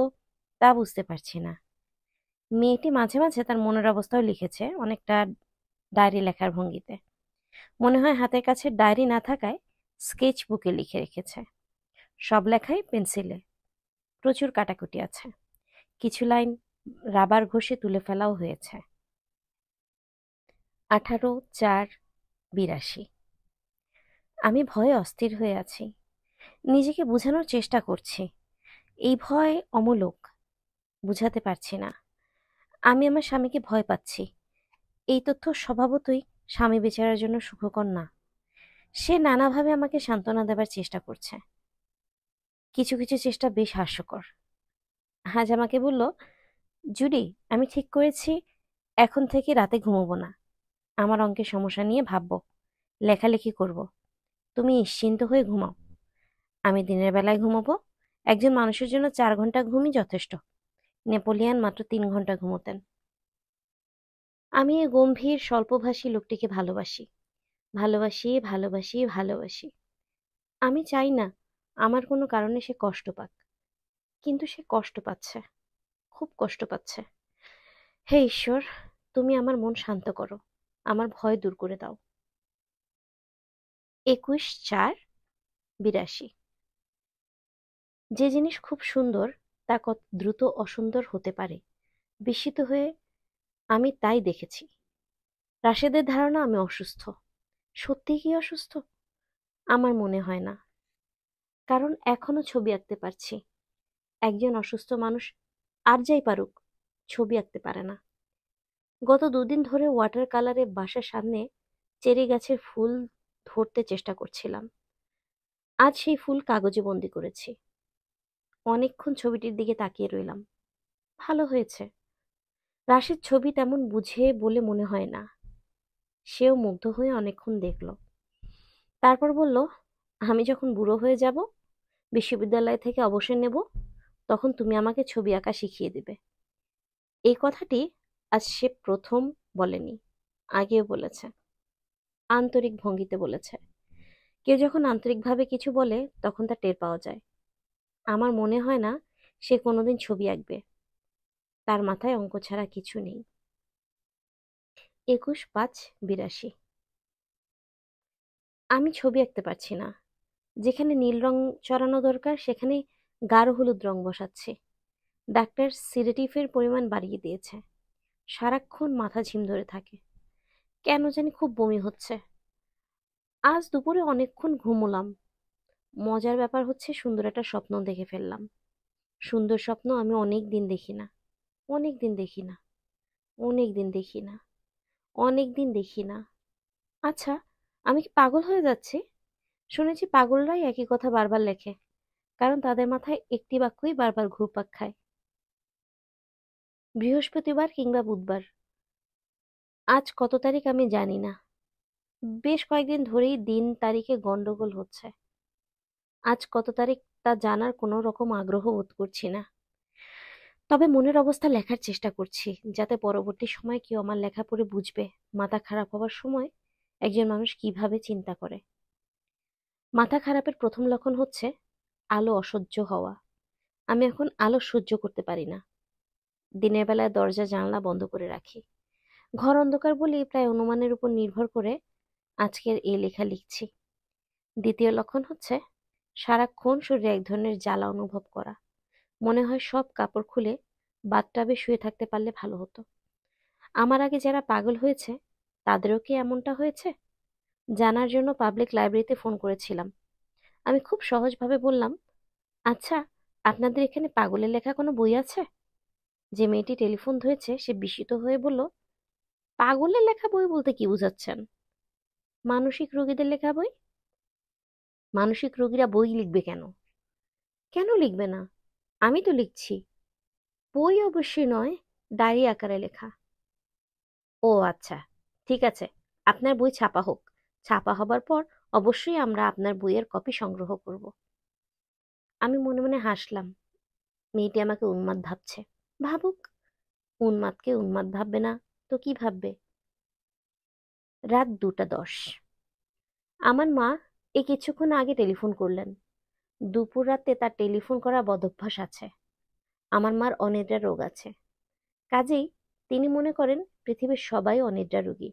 তা বুঝতে পারছি না। মেয়েটি মাঝে মাঝে তার মনের অবস্থাও লিখেছে, অনেকটা ডায়েরি লেখার ভঙ্গিতে। মনে হয় হাতের কাছে ডায়েরি না থাকায় স্কেচ বুকে লিখে রেখেছে। সব লেখাই পেন্সিলে। প্রচুর কাটাকুটি আছে। কিছু লাইন রাবার ঘষে তুলে ফেলাও হয়েছে। 18/4/82। আমি ভয়ে অস্থির হয়ে আছি। নিজেকে বোঝানোর চেষ্টা করছি, এই ভয় অমূলক। বুঝাতে পারছি না। আমি আমার স্বামীকে ভয় পাচ্ছি। এই তথ্য স্বভাবতই স্বামী বেচারার জন্য সুখকর না। সে নানাভাবে আমাকে সান্ত্বনা দেবার চেষ্টা করছে। কিছু কিছু চেষ্টা বেশ হাস্যকর। আজ আমাকে বলল, জুডি, আমি ঠিক করেছি এখন থেকে রাতে ঘুমোবো না। আমার অঙ্কের সমস্যা নিয়ে ভাববো, লেখালেখি করব। তুমি নিশ্চিন্ত হয়ে ঘুমাও। আমি দিনের বেলায় ঘুমোবো। একজন মানুষের জন্য 4 ঘন্টা ঘুমই যথেষ্ট। নেপোলিয়ান মাত্র 3 ঘন্টা ঘুমোতেন। আমি এই গম্ভীর স্বল্পভাষী লোকটিকে ভালোবাসি, ভালোবাসি, ভালোবাসি, ভালোবাসি। আমি চাই না আমার কোনো কারণে সে কষ্ট পাক, কিন্তু সে কষ্ট পাচ্ছে, খুব কষ্ট পাচ্ছে। হে ঈশ্বর, তুমি আমার মন শান্ত করো, আমার ভয় দূর করে দাও। 21/4/82। যে জিনিস খুব সুন্দর তা কত দ্রুত অসুন্দর হতে পারে, বিস্মিত হয়ে আমি তাই দেখেছি। রাশেদের ধারণা আমি অসুস্থ। সত্যি কি অসুস্থ? আমার মনে হয় না, কারণ এখনো ছবি আঁকতে পারছি। একজন অসুস্থ মানুষ আর যাই পারুক, ছবি আঁকতে পারে না। গত 2 দিন ধরে ওয়াটার কালারে বাসার সামনে চেরি গাছের ফুল ধরতে চেষ্টা করছিলাম। আজ সেই ফুল কাগজে বন্দি করেছি। অনেকক্ষণ ছবিটির দিকে তাকিয়ে রইলাম। ভালো হয়েছে। রাশেদ ছবি তেমন বুঝে বলে মনে হয় না। সেও মুগ্ধ হয়ে অনেকক্ষণ দেখল। তারপর বলল, আমি যখন বুড়ো হয়ে যাব, বিশ্ববিদ্যালয় থেকে অবসর নেব, তখন তুমি আমাকে ছবি আঁকা শিখিয়ে দেবে। এই কথাটি আজ সে প্রথম বলেনি, আগেও বলেছে। আন্তরিক ভঙ্গিতে বলেছে। কেউ যখন আন্তরিকভাবে কিছু বলে তখন তা টের পাওয়া যায়। আমার মনে হয় না সে কোনোদিন ছবি আঁকবে। তার মাথায় অঙ্ক ছাড়া কিছু নেই। 21/5/82। আমি ছবি আঁকতে পারছি না। যেখানে নীল রং চড়ানো দরকার সেখানে গাঢ় হলুদ রং বসাচ্ছি। ডাক্তার সিডেটিভের পরিমাণ বাড়িয়ে দিয়েছে। সারাক্ষণ মাথা ঝিম ধরে থাকে। কেন জানি খুব বমি হচ্ছে। আজ দুপুরে অনেকক্ষণ ঘুমোলাম। মজার ব্যাপার হচ্ছে সুন্দর একটা স্বপ্ন দেখে ফেললাম। সুন্দর স্বপ্ন আমি অনেক দিন দেখি না, অনেক দিন দেখি না, অনেক দিন দেখি না, অনেক দিন দেখি না। আচ্ছা, আমি কি পাগল হয়ে যাচ্ছি? শুনেছি পাগলরাই একই কথা বারবার লেখে, কারণ তাদের মাথায় একটি বাক্যই বারবার ঘুরপাক খায়। বৃহস্পতিবার কিংবা বুধবার। আজ কত তারিখ আমি জানি না। বেশ কয়েকদিন ধরেই দিন তারিখে গন্ডগোল হচ্ছে। আজ কত তারিখ তা জানার কোনো রকম আগ্রহ বোধ করছি না। তবে মনের অবস্থা লেখার চেষ্টা করছি, যাতে পরবর্তী সময়ে কেউ আমার লেখা পড়ে বুঝবে মাথা খারাপ হবার সময় একজন মানুষ কিভাবে চিন্তা করে। মাথা খারাপের প্রথম লক্ষণ হচ্ছে আলো অসহ্য হওয়া। আমি এখন আলো সহ্য করতে পারি না। দিনের বেলায় দরজা জানলা বন্ধ করে রাখি। ঘর অন্ধকার বলেই প্রায় অনুমানের উপর নির্ভর করে আজকের এই লেখা লিখছি। দ্বিতীয় লক্ষণ হচ্ছে সারাক্ষণ শরীরে এক ধরনের জ্বালা অনুভব করা। মনে হয় সব কাপড় খুলে বাথটাবে শুয়ে থাকতে পারলে ভালো হতো। আমার আগে যারা পাগল হয়েছে তাদেরও কি এমনটা হয়েছে জানার জন্য পাবলিক লাইব্রেরিতে ফোন করেছিলাম। আমি খুব সহজভাবে বললাম, আচ্ছা, আপনাদের এখানে পাগলের লেখা কোনো বই আছে? যে মেয়েটি টেলিফোন ধরেছে সে বিস্মিত হয়ে বলল, পাগলের লেখা বই বলতে কি বুঝাচ্ছেন? মানসিক রোগীদের লেখা বই। মানসিক রোগীরা বই লিখবে কেন? কেন লিখবে না? আমি তো লিখছি। বই অবশ্যই নয়, ডায়েরি আকারে লেখা। ও আচ্ছা, ঠিক আছে, আপনার বই ছাপা হোক। ছাপা হবার পর অবশ্যই আমরা আপনার বইয়ের কপি সংগ্রহ করব। আমি মনে মনে হাসলাম। মেয়েটি আমাকে উন্মাদ ভাবছে। ভাবুক, উন্মাদকে উন্মাদ ভাববে না তো কি ভাববে? রাত 2টা 10। আমার মা এই কিছুক্ষণ আগে টেলিফোন করলেন। দুপুর রাতে তার টেলিফোন করা বদভ্যাস আছে। আমার মার অনিদ্রা রোগ আছে, কাজেই তিনি মনে করেন পৃথিবীর সবাই অনিদ্রা রোগী।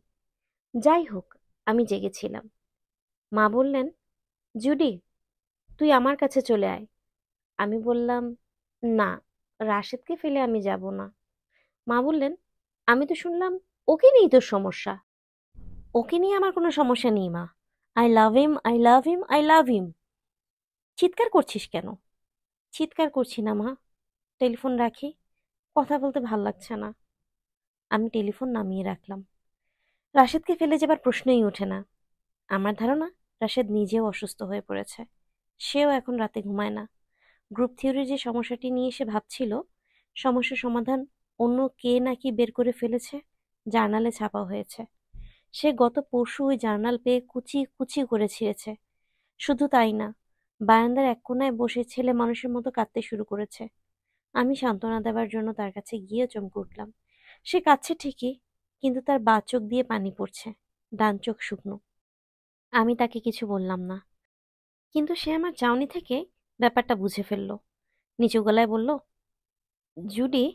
যাই হোক, আমি জেগেছিলাম। মা বললেন, জুডি, তুই আমার কাছে চলে আয়। আমি বললাম, না, রাশেদকে ফেলে আমি যাব না। মা বললেন, আমি তো শুনলাম ওকে নিয়েই তোর সমস্যা। ওকে নিয়ে আমার কোনো সমস্যা নেই মা। I love him, I love him, I love him. চিৎকার করছিস কেন? চিৎকার করছি না মা, টেলিফোন রাখি, কথা বলতে ভাল লাগছে না। আমি টেলিফোন নামিয়ে রাখলাম। রাশেদকে ফেলে যাবার প্রশ্নই ওঠে না। আমার ধারণা রাশেদ নিজেও অসুস্থ হয়ে পড়েছে। সেও এখন রাতে ঘুমায় না। গ্রুপ থিওরির যে সমস্যাটি নিয়ে সে ভাবছিল, সমস্যার সমাধান অন্য কে নাকি বের করে ফেলেছে, জার্নালে ছাপা হয়েছে। সে গত পরশু ওই জার্নাল পেয়ে কুচি কুচি করে ছিঁড়েছে। শুধু তাই না, বারান্দার এক কোনায় বসে ছেলে মানুষের মতো কাঁদতে শুরু করেছে। আমি সান্ত্বনা দেওয়ার জন্য তার কাছে গিয়ে চমকে উঠলাম। সে কাঁদছে ঠিকই, কিন্তু তার বাঁ চোখ দিয়ে পানি পড়ছে, ডান চোখ শুকনো। আমি তাকে কিছু বললাম না, কিন্তু সে আমার চাউনি থেকে ব্যাপারটা বুঝে ফেলল। নিচু গলায় বলল, জুডি,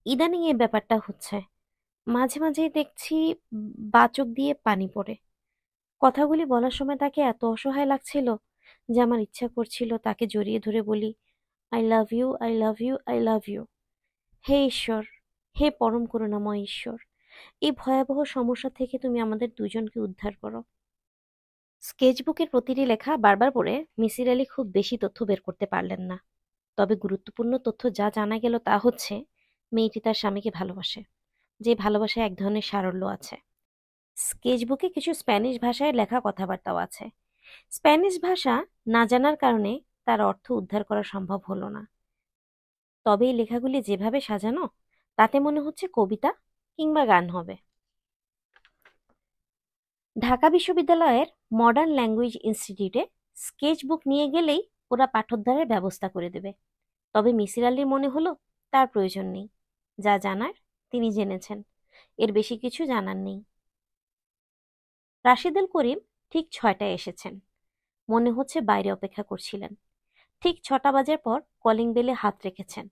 ইদানিং এই ব্যাপারটা হচ্ছে। মাঝে মাঝেই দেখছি বাঁ চোখ দিয়ে পানি পড়ে। কথাগুলি বলার সময় তাকে এত অসহায় লাগছিল যে আমার ইচ্ছা করছিল তাকে জড়িয়ে ধরে বলি, I love you, I love you, I love you. হে ঈশ্বর, হে পরম করুণাময় ঈশ্বর, এই ভয়াবহ সমস্যা থেকে তুমি আমাদের দুজনকে উদ্ধার করো। স্কেচবুকের প্রতিটি লেখা বারবার পড়ে মিসির আলি খুব বেশি তথ্য বের করতে পারলেন না। তবে গুরুত্বপূর্ণ তথ্য যা জানা গেল তা হচ্ছে, মেয়েটি তার স্বামীকে ভালোবাসে, যে ভালোবাসায় এক ধরনের সারল্য আছে। স্কেচবুকে কিছু স্প্যানিশ ভাষায় লেখা কথাবার্তাও আছে। স্প্যানিশ ভাষা না জানার কারণে তার অর্থ উদ্ধার করা সম্ভব হলো না। তবে এই লেখাগুলি যেভাবে সাজানো, তাতে মনে হচ্ছে কবিতা কিংবা গান হবে। ঢাকা বিশ্ববিদ্যালয়ের মডার্ন ল্যাঙ্গুয়েজ ইনস্টিটিউটে স্কেচবুক নিয়ে গেলেই ওরা পাঠোদ্ধারের ব্যবস্থা করে দেবে। তবে মিসির আলির মনে হলো তার প্রয়োজন নেই। যা জানার তিনি জেনেছেন, এর বেশি কিছু জানার নেই। রাশেদুল করিম ঠিক 6টায় এসেছেন। মনে হচ্ছে বাইরে অপেক্ষা করছিলেন। ঠিক 6টা বাজার পর কলিং বেলে হাত রেখেছেন।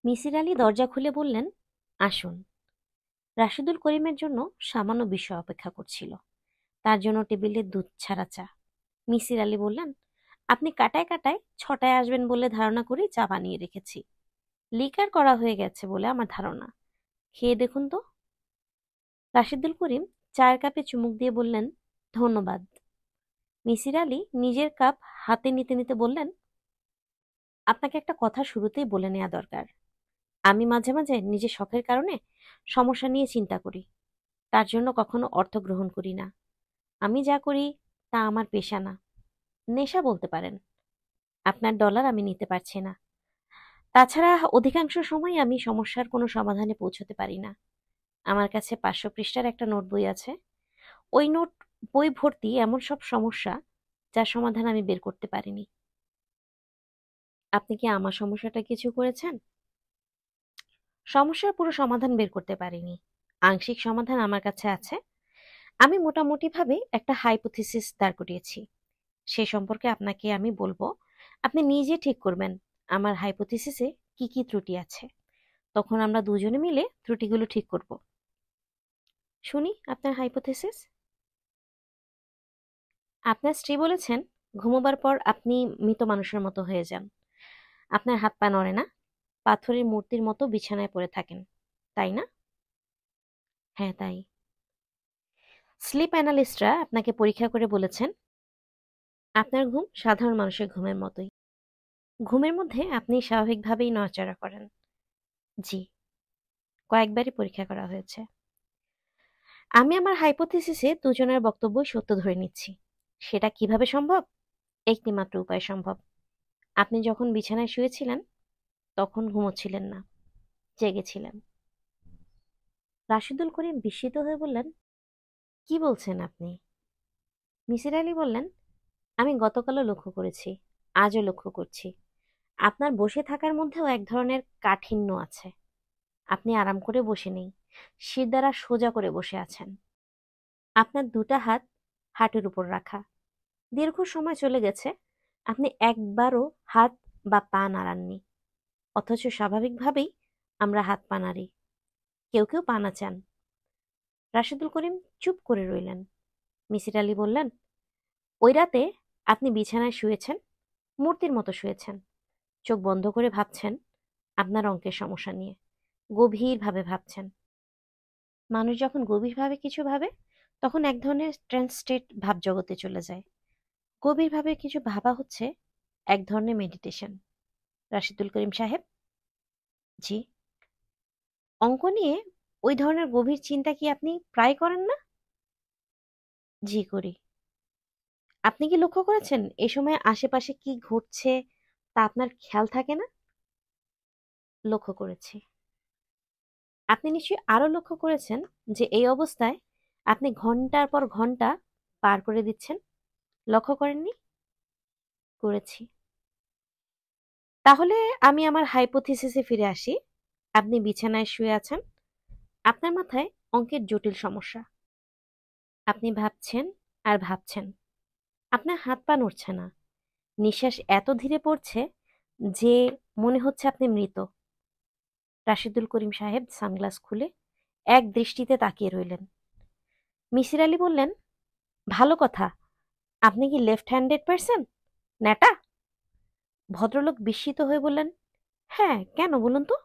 মিসির আলি দরজা খুলে বললেন, আসুন। রাশেদুল করিমের জন্য সামান্য বিষয় অপেক্ষা করছিল, তার জন্য টেবিলে দুধ ছাড়া চা। মিসির আলি বললেন, আপনি কাটায় কাটায় 6টায় আসবেন বলে ধারণা করে চা বানিয়ে রেখেছি। লিকার করা হয়ে গেছে বলে আমার ধারণা, খেয়ে দেখুন তো। রাশেদুল করিম চায়ের কাপে চুমুক দিয়ে বললেন, ধন্যবাদ। মিসির আলি নিজের কাপ হাতে নিতে নিতে বললেন, আপনাকে একটা কথা শুরুতেই বলে নেওয়া দরকার। আমি মাঝে মাঝে নিজের শখের কারণে সমস্যা নিয়ে চিন্তা করি, তার জন্য কখনো অর্থ গ্রহণ করি না। আমি যা করি তা আমার পেশা না, নেশা বলতে পারেন। আপনার ডলার আমি নিতে পারছি না, তাছাড়া অধিকাংশ সময় আমি সমস্যার কোনো সমাধানে পৌঁছতে পারি না। আমার কাছে 500 পৃষ্ঠার একটা নোট বই আছে। ওই নোট বই ভর্তি এমন সব সমস্যা যার সমাধান আমি বের করতে পারিনি। আপনি কি আমার সমস্যাটা কিছু করেছেন? সমস্যার পুরো সমাধান বের করতে পারিনি। আংশিক সমাধান আমার কাছে আছে। আমি মোটামুটিভাবে একটা হাইপোথিসিস দাঁড় করিয়েছি। সে সম্পর্কে আপনাকে আমি বলবো। আপনি নিজে ঠিক করবেন আমার হাইপোথিসিসে কি কি ত্রুটি আছে। তখন আমরা দুজনে মিলে ত্রুটিগুলো ঠিক করব। শুনি আপনার হাইপোথিসিস। আপনার স্ত্রী বলেছেন ঘুমোবার পর আপনি মৃত মানুষের মতো হয়ে যান। আপনার হাত পা নড়ে না, পাথরের মূর্তির মতো বিছানায় পড়ে থাকেন, তাই না? হ্যাঁ, তাই। স্লিপ অ্যানালিস্টরা আপনাকে পরীক্ষা করে বলেছেন আপনার ঘুম সাধারণ মানুষের ঘুমের মতোই। ঘুমের মধ্যে আপনি স্বাভাবিকভাবেই নড়াচড়া করেন। জি, কয়েকবারই পরীক্ষা করা হয়েছে। আমি আমার হাইপোথিসিসে দুজনের বক্তব্যই সত্য ধরে নিচ্ছি। সেটা কিভাবে সম্ভব? একটি মাত্র উপায় সম্ভব। আপনি যখন বিছানায় শুয়েছিলেন তখন ঘুমোচ্ছিলেন না, জেগেছিলেন। রাশিদুল করিম বিস্মিত হয়ে বললেন, কি বলছেন আপনি? মিসির আলী বললেন, আমি গতকালও লক্ষ্য করেছি, আজও লক্ষ্য করছি। আপনার বসে থাকার মধ্যেও এক ধরনের কাঠিন্য আছে। আপনি আরাম করে বসে নেই, শির দ্বারা সোজা করে বসে আছেন। আপনার দুটা হাত হাঁটুর উপর রাখা। দীর্ঘ সময় চলে গেছে, আপনি একবারও হাত বা পা নাড়াননি। অথচ স্বাভাবিকভাবেই আমরা হাত পা নাড়ি, কেউ কেউ পা নাচান। রাশেদুল করিম চুপ করে রইলেন। মিসির আলী বললেন, ওই রাতে আপনি বিছানায় শুয়েছেন, মূর্তির মতো শুয়েছেন, চোখ বন্ধ করে ভাবছেন আপনার অঙ্কের সমস্যা নিয়ে, গভীরভাবে ভাবছেন। মানুষ যখন গভীরভাবে কিছু ভাবে তখন এক ধরনের ট্রান্স স্টেট ভাবজগতে চলে যায়। গভীরভাবে কিছু ভাবা হচ্ছে এক ধরনের মেডিটেশন। রাশিদুল করিম সাহেব। জি। অঙ্ক নিয়ে ওই ধরনের গভীর চিন্তা কি আপনি প্রায় করেন না? জি, করি। আপনি কি লক্ষ্য করেছেন এ সময় আশেপাশে কি ঘটছে তা আপনার খেয়াল থাকে না? লক্ষ্য করেছি। আপনি নিশ্চয়ই আরো লক্ষ্য করেছেন যে এই অবস্থায় আপনি ঘন্টার পর ঘন্টা পার করে দিচ্ছেন। লক্ষ্য করেননি? করেছি। তাহলে আমি আমার হাইপোথিসিসে ফিরে আসি। আপনি বিছানায় শুয়ে আছেন, আপনার মাথায় অঙ্কের জটিল সমস্যা। আপনি ভাবছেন আর ভাবছেন, আপনার হাত পা নড়ছে না, নিঃশ্বাস এত ধীরে পড়ছে যে মনে হচ্ছে আপনি মৃত। রাশিদুল করিম সাহেব সানগ্লাস খুলে এক দৃষ্টিতে তাকিয়ে রইলেন। মিসির আলী বললেন, ভালো কথা, আপনি কি লেফট হ্যান্ডেড পারসন, ন্যাটা? ভদ্রলোক বিস্মিত হয়ে বললেন, হ্যাঁ, কেন বলুন তো?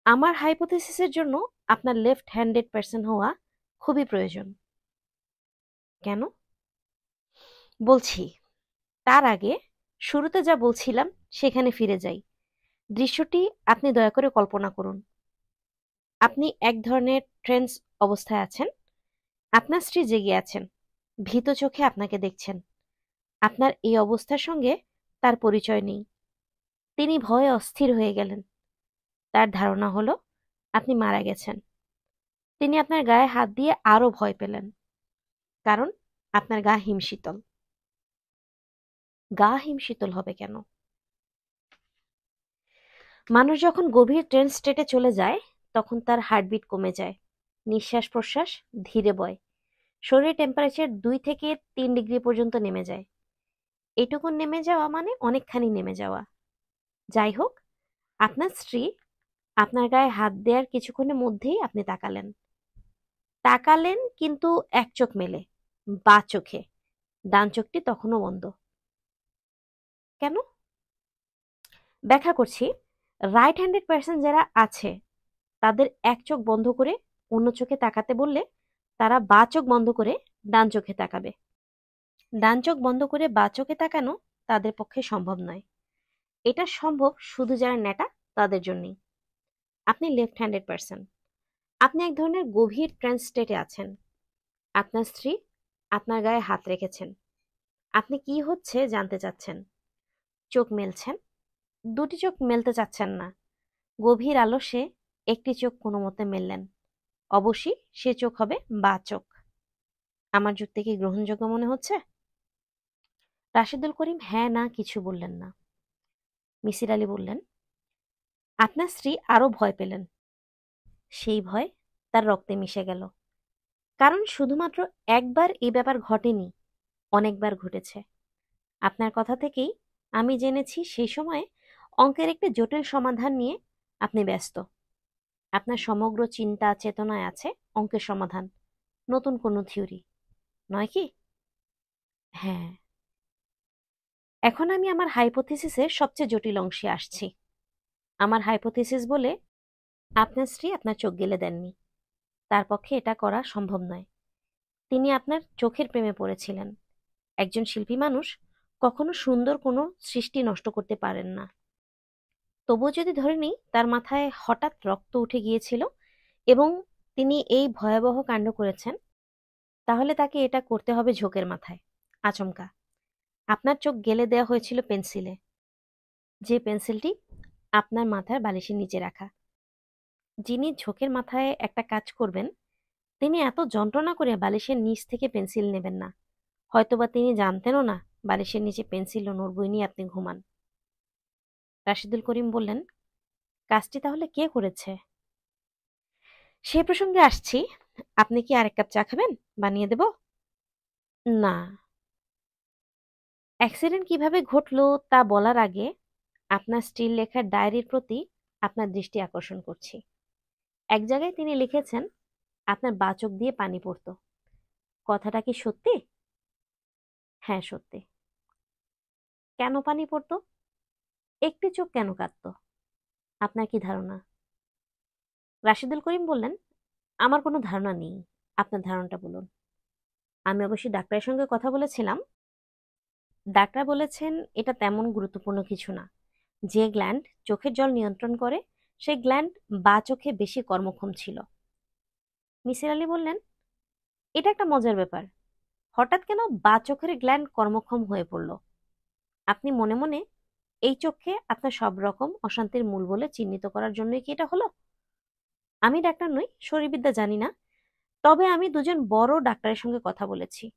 আমার হাইপোথিসিসের জন্য আপনার লেফট হ্যান্ডেড পারসন হওয়া খুবই প্রয়োজন। কেন? বলছি। তার আগে শুরুতে যা বলছিলাম সেখানে ফিরে যাই। দৃশ্যটি আপনি দয়া করে কল্পনা করুন। আপনি এক ধরনের ট্রেন্স অবস্থায় আছেন। আপনার স্ত্রী জেগে আছেন, ভীত চোখে আপনাকে দেখছেন। আপনার এই অবস্থার সঙ্গে তার পরিচয় নেই। তিনি ভয়ে অস্থির হয়ে গেলেন। তার ধারণা হলো আপনি মারা গেছেন। তিনি আপনার গায়ে হাত দিয়ে আরো ভয় পেলেন, কারণ আপনার গা হিমশীতল। গা হিমশীতল হবে কেন? মানুষ যখন গভীর ট্রেন্স স্টেটে চলে যায় তখন তার হার্টবিট কমে যায়, নিঃশ্বাস প্রশ্বাস ধীরে বয়, শরীরের টেম্পারেচার 2 থেকে 3 ডিগ্রি পর্যন্ত নেমে যায়। এটুকু নেমে যাওয়া মানে অনেকখানি নেমে যাওয়া। যাই হোক, আপনার স্ত্রী আপনার গায়ে হাত দেওয়ার কিছুক্ষণের মধ্যেই আপনি তাকালেন। তাকালেন কিন্তু এক চোখ মেলে, বা চোখে। ডান চোখটি তখনও বন্ধ। কেন? ব্যাখ্যা করছি। রাইট হ্যান্ডেড পার্সন যারা আছে তাদের এক চোখ বন্ধ করে অন্য চোখে তাকাতে বললে তারা বা চোখ বন্ধ করে ডান চোখে তাকাবে। ডান চোখ বন্ধ করে বা চোখে তাকানো তাদের পক্ষে সম্ভব নয়। এটা সম্ভব শুধু যারা ন্যাটা তাদের জন্যই। আপনি লেফট হ্যান্ডেড পার্সন। আপনি এক ধরনের গভীর ট্রান্স স্টেটে আছেন। আপনার স্ত্রী আপনার গায়ে হাত রেখেছেন। আপনি কি হচ্ছে জানতে চাচ্ছেন। চোখ মেলছেন, দুটি চোখ মেলতে চাচ্ছেন না। গভীর আলস্যে একটি চোখ কোনো মতে মেললেন। অবশ্যই সে চোখ হবে বাঁ চোখ। আমার যুক্তি কি গ্রহণযোগ্য মনে হচ্ছে? রাশেদুল করিম হ্যাঁ না কিছু বললেন না। মিসির আলী বললেন, আপনার স্ত্রী আরো ভয় পেলেন। সেই ভয় তার রক্তে মিশে গেল। কারণ শুধুমাত্র একবার এই ব্যাপার ঘটেনি, অনেকবার ঘটেছে। আপনার কথা থেকেই আমি জেনেছি সেই সময়ে অঙ্কের একটি জটিল সমাধান নিয়ে আপনি ব্যস্ত। আপনার সমগ্র চিন্তা চেতনায় আছে অঙ্কের সমাধান, নতুন কোনো থিওরি নয় কি? হ্যাঁ। এখন আমি আমার হাইপোথিসিসের সবচেয়ে জটিল অংশে আসছি। আমার হাইপোথিসিস বলে আপনার স্ত্রী আপনার চোখ গেলে দেননি। তার পক্ষে এটা করা সম্ভব নয়। তিনি আপনার চোখের প্রেমে পড়েছিলেন। একজন শিল্পী মানুষ কখনো সুন্দর কোনো সৃষ্টি নষ্ট করতে পারেন না। তবুও যদি ধরে নিই তার মাথায় হঠাৎ রক্ত উঠে গিয়েছিল এবং তিনি এই ভয়াবহ কাণ্ড করেছেন, তাহলে তাকে এটা করতে হবে ঝোঁকের মাথায়, আচমকা। আপনার চোখ গেলে দেওয়া হয়েছিল পেন্সিলে, যে পেন্সিলটি আপনার মাথার বালিশের নিচে রাখা। যিনি ঝোঁকের মাথায় একটা কাজ করবেন, তিনি এত যন্ত্রণা করে বালিশের নিচ থেকে পেন্সিল নেবেন না। হয়তোবা তিনি জানতেনও না বালিশের নিচে পেন্সিল ও নোটবই নিয়ে আপনি ঘুমান। রাশিদুল করিম বললেন, কাজটি তাহলে কে করেছে? সে প্রসঙ্গে আসছি। আপনি কি আরেক কাপ চা খাবেন? বানিয়ে দেব? না। অ্যাক্সিডেন্ট কিভাবে ঘটলো তা বলার আগে আপনার স্ত্রীর লেখা ডায়েরির প্রতি আপনার দৃষ্টি আকর্ষণ করছি। এক জায়গায় তিনি লিখেছেন আপনার বাঁ চোখ দিয়ে পানি পড়তো। কথাটা কি সত্যি? হ্যাঁ, সত্যি। কেন পানি পড়তো? একটি চোখ কেন কাঁদতো? আপনার কি ধারণা? রাশিদুল করিম বললেন, আমার কোনো ধারণা নেই। আপনার ধারণাটা বলুন। আমি অবশ্যই ডাক্তারের সঙ্গে কথা বলেছিলাম। ডাক্তার বলেছেন এটা তেমন গুরুত্বপূর্ণ কিছু না। যে গ্ল্যান্ড চোখের জল নিয়ন্ত্রণ করে সেই গ্ল্যান্ড বাঁ চোখে বেশি কর্মক্ষম ছিল। মিসির আলী বললেন, এটা একটা মজার ব্যাপার। হঠাৎ কেন বাঁ চোখের গ্ল্যান্ড কর্মক্ষম হয়ে পড়ল? আপনি মনে মনে এই চোখকে আপনার সব রকম অশান্তির মূল বলে চিহ্নিত করার জন্যই কি এটা হলো? আমি ডাক্তার নই, শরীরবিদ্যা জানি না। তবে আমি দুজন বড় ডাক্তারের সঙ্গে কথা বলেছি।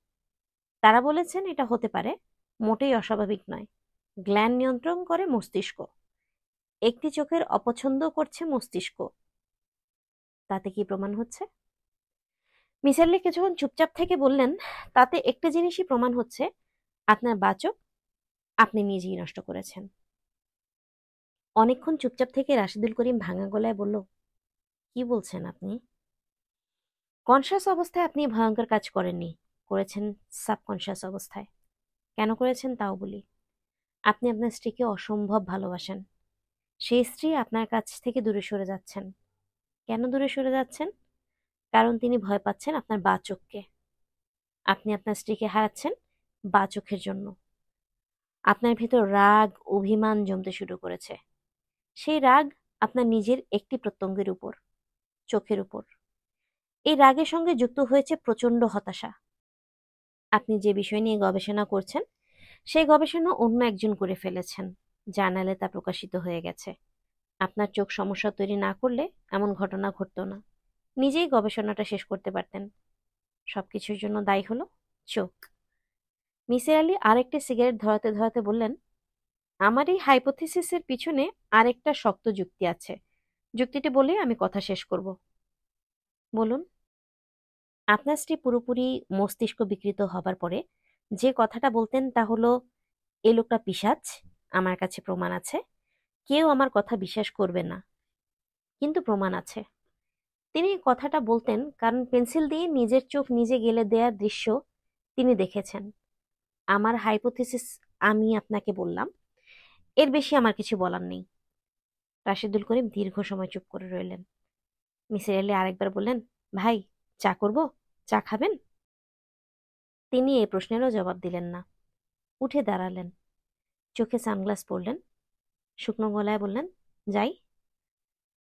তারা বলেছেন এটা হতে পারে, মোটেই অস্বাভাবিক নয়। গ্ল্যান্ড নিয়ন্ত্রণ করে মস্তিষ্ক। একটি চোখের অপছন্দ করছে মস্তিষ্ক। তাতে কি প্রমাণ হচ্ছে? মিসির আলী কিছুক্ষণ চুপচাপ থেকে বললেন, তাতে একটা জিনিসই প্রমাণ হচ্ছে, আপনার বাঁ চোখ আপনি নিজেই নষ্ট করেছেন। অনেকক্ষণ চুপচাপ থেকে রাশিদুল করিম ভাঙা গলায় বলল, কি বলছেন আপনি? কনশাস অবস্থায় আপনি ভয়ঙ্কর কাজ করেননি, করেছেন সাবকনশাস অবস্থায়। কেন করেছেন তাও বলি। আপনি আপনার স্ত্রীকে অসম্ভব ভালোবাসেন। সেই স্ত্রী আপনার কাছ থেকে দূরে সরে যাচ্ছেন। কেন দূরে সরে যাচ্ছেন? কারণ তিনি ভয় পাচ্ছেন আপনার বাঁ চোখকে। আপনি আপনার স্ত্রীকে হারাচ্ছেন বাঁ চোখের জন্য। আপনার ভিতর রাগ, অভিমান জমতে শুরু করেছে। সেই রাগ আপনার নিজের একটি প্রত্যঙ্গের উপর, চোখের উপর। এই রাগের সঙ্গে যুক্ত হয়েছে প্রচণ্ড হতাশা। আপনি যে বিষয় নিয়ে গবেষণা করছেন, সেই গবেষণা অন্য একজন করে ফেলেছেন। জার্নালে তা প্রকাশিত হয়ে গেছে। আপনার চোখ সমস্যা তৈরি না করলে এমন ঘটনা ঘটতো না। নিজেই গবেষণাটা শেষ করতে পারতেন। সবকিছুর জন্য দায়ী হলো চোখ। মিসির আলী আরেকটি সিগারেট ধরাতে ধরাতে বললেন, আমার এই হাইপোথিসিসের পিছনে আরেকটা শক্ত যুক্তি আছে। যুক্তিটি বলে আমি কথা শেষ করব। বলুন। আপনার স্ত্রী পুরোপুরি মস্তিষ্ক বিকৃত হবার পরে যে কথাটা বলতেন তা হলো, এ লোকটা পিশাচ, আমার কাছে প্রমাণ আছে। কেউ আমার কথা বিশ্বাস করবে না, কিন্তু প্রমাণ আছে। তিনি এই কথাটা বলতেন কারণ পেন্সিল দিয়ে নিজের চোখ নিজে গেলে দেওয়ার দৃশ্য তিনি দেখেছেন। আমার হাইপোথিসিস আমি আপনাকে বললাম, এর বেশি আমার কিছু বলার নেই। রাশেদুল করিম দীর্ঘ সময় চুপ করে রইলেন। মিসির আলী আরেকবার বললেন, ভাই, চা করব? চা খাবেন? তিনি এই প্রশ্নেরও জবাব দিলেন না। উঠে দাঁড়ালেন, চোখে সানগ্লাস পরলেন, শুকনো গলায় বললেন, যাই।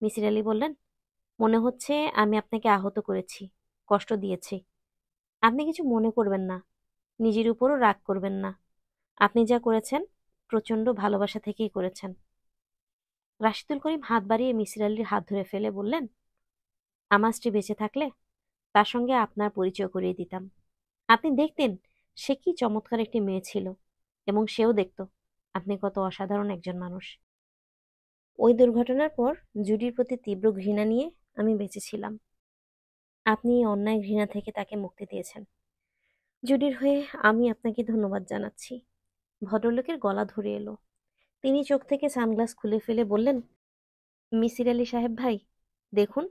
মিসির আলী বললেন, মনে হচ্ছে আমি আপনাকে আহত করেছি, কষ্ট দিয়েছি। আপনি কিছু মনে করবেন না, নিজের উপরও রাগ করবেন না। আপনি যা করেছেন প্রচন্ড ভালোবাসা থেকেই করেছেন। রাশিদুল করিম হাত বাড়িয়ে মিসির আলির হাত ধরে ফেলে বললেন, আমার স্ত্রী বেঁচে থাকলে তার সঙ্গে আপনার পরিচয় করিয়ে দিতাম। আপনি দেখতেন সে কি চমৎকার একটি মেয়ে ছিল, এবং সেও দেখত আপনি কত অসাধারণ একজন মানুষ। ওই দুর্ঘটনার পর জুডির প্রতি তীব্র ঘৃণা নিয়ে আমি বেঁচেছিলাম। আপনি এই অন্যায় ঘৃণা থেকে তাকে মুক্তি দিয়েছেন। জুডির হয়ে আমি আপনাকে ধন্যবাদ জানাচ্ছি। ভদ্রলোকের গলা ধরে এলো। তিনি চোখ থেকে সানগ্লাস খুলে ফেলে বললেন, মিসির আলি সাহেব ভাই, দেখুন,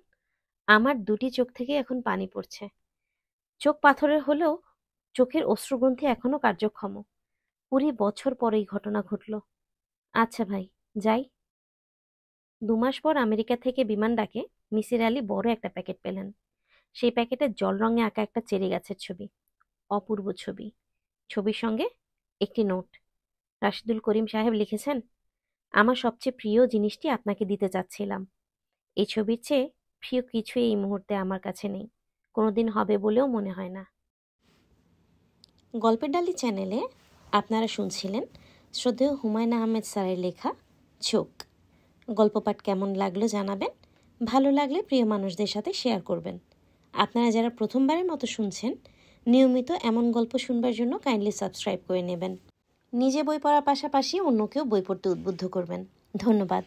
আমার দুটি চোখ থেকে এখন পানি পড়ছে। চোখ পাথরের হলেও চোখের অশ্রুগ্রন্থি এখনো কার্যক্ষম। 20 বছর পর এই ঘটনা ঘটল। আচ্ছা ভাই, যাই। 2 মাস পর আমেরিকা থেকে বিমান ডাকে মিসির আলি বড় একটা প্যাকেট পেলেন। সেই প্যাকেটে জল রঙে আঁকা একটা চেরি গাছের ছবি। অপূর্ব ছবি। ছবির সঙ্গে একটি নোট। রাশিদুল করিম সাহেব লিখেছেন, আমার সবচেয়ে প্রিয় জিনিসটি আপনাকে দিতে চাচ্ছিলাম। এই ছবির চেয়ে প্রিয় কিছুই এই মুহূর্তে আমার কাছে নেই, কোনোদিন হবে বলেও মনে হয় না। গল্পের ডালি চ্যানেলে আপনারা শুনছিলেন শ্রদ্ধেয় হুমায়ুন আহমেদ স্যারের লেখা চোখ। গল্প পাঠ কেমন লাগলো জানাবেন। ভালো লাগলে প্রিয় মানুষদের সাথে শেয়ার করবেন। আপনারা যারা প্রথমবারের মতো শুনছেন, নিয়মিত এমন গল্প শুনবার জন্য কাইন্ডলি সাবস্ক্রাইব করে নেবেন। নিজে বই পড়ার পাশাপাশি অন্যকেও বই পড়তে উদ্বুদ্ধ করবেন। ধন্যবাদ।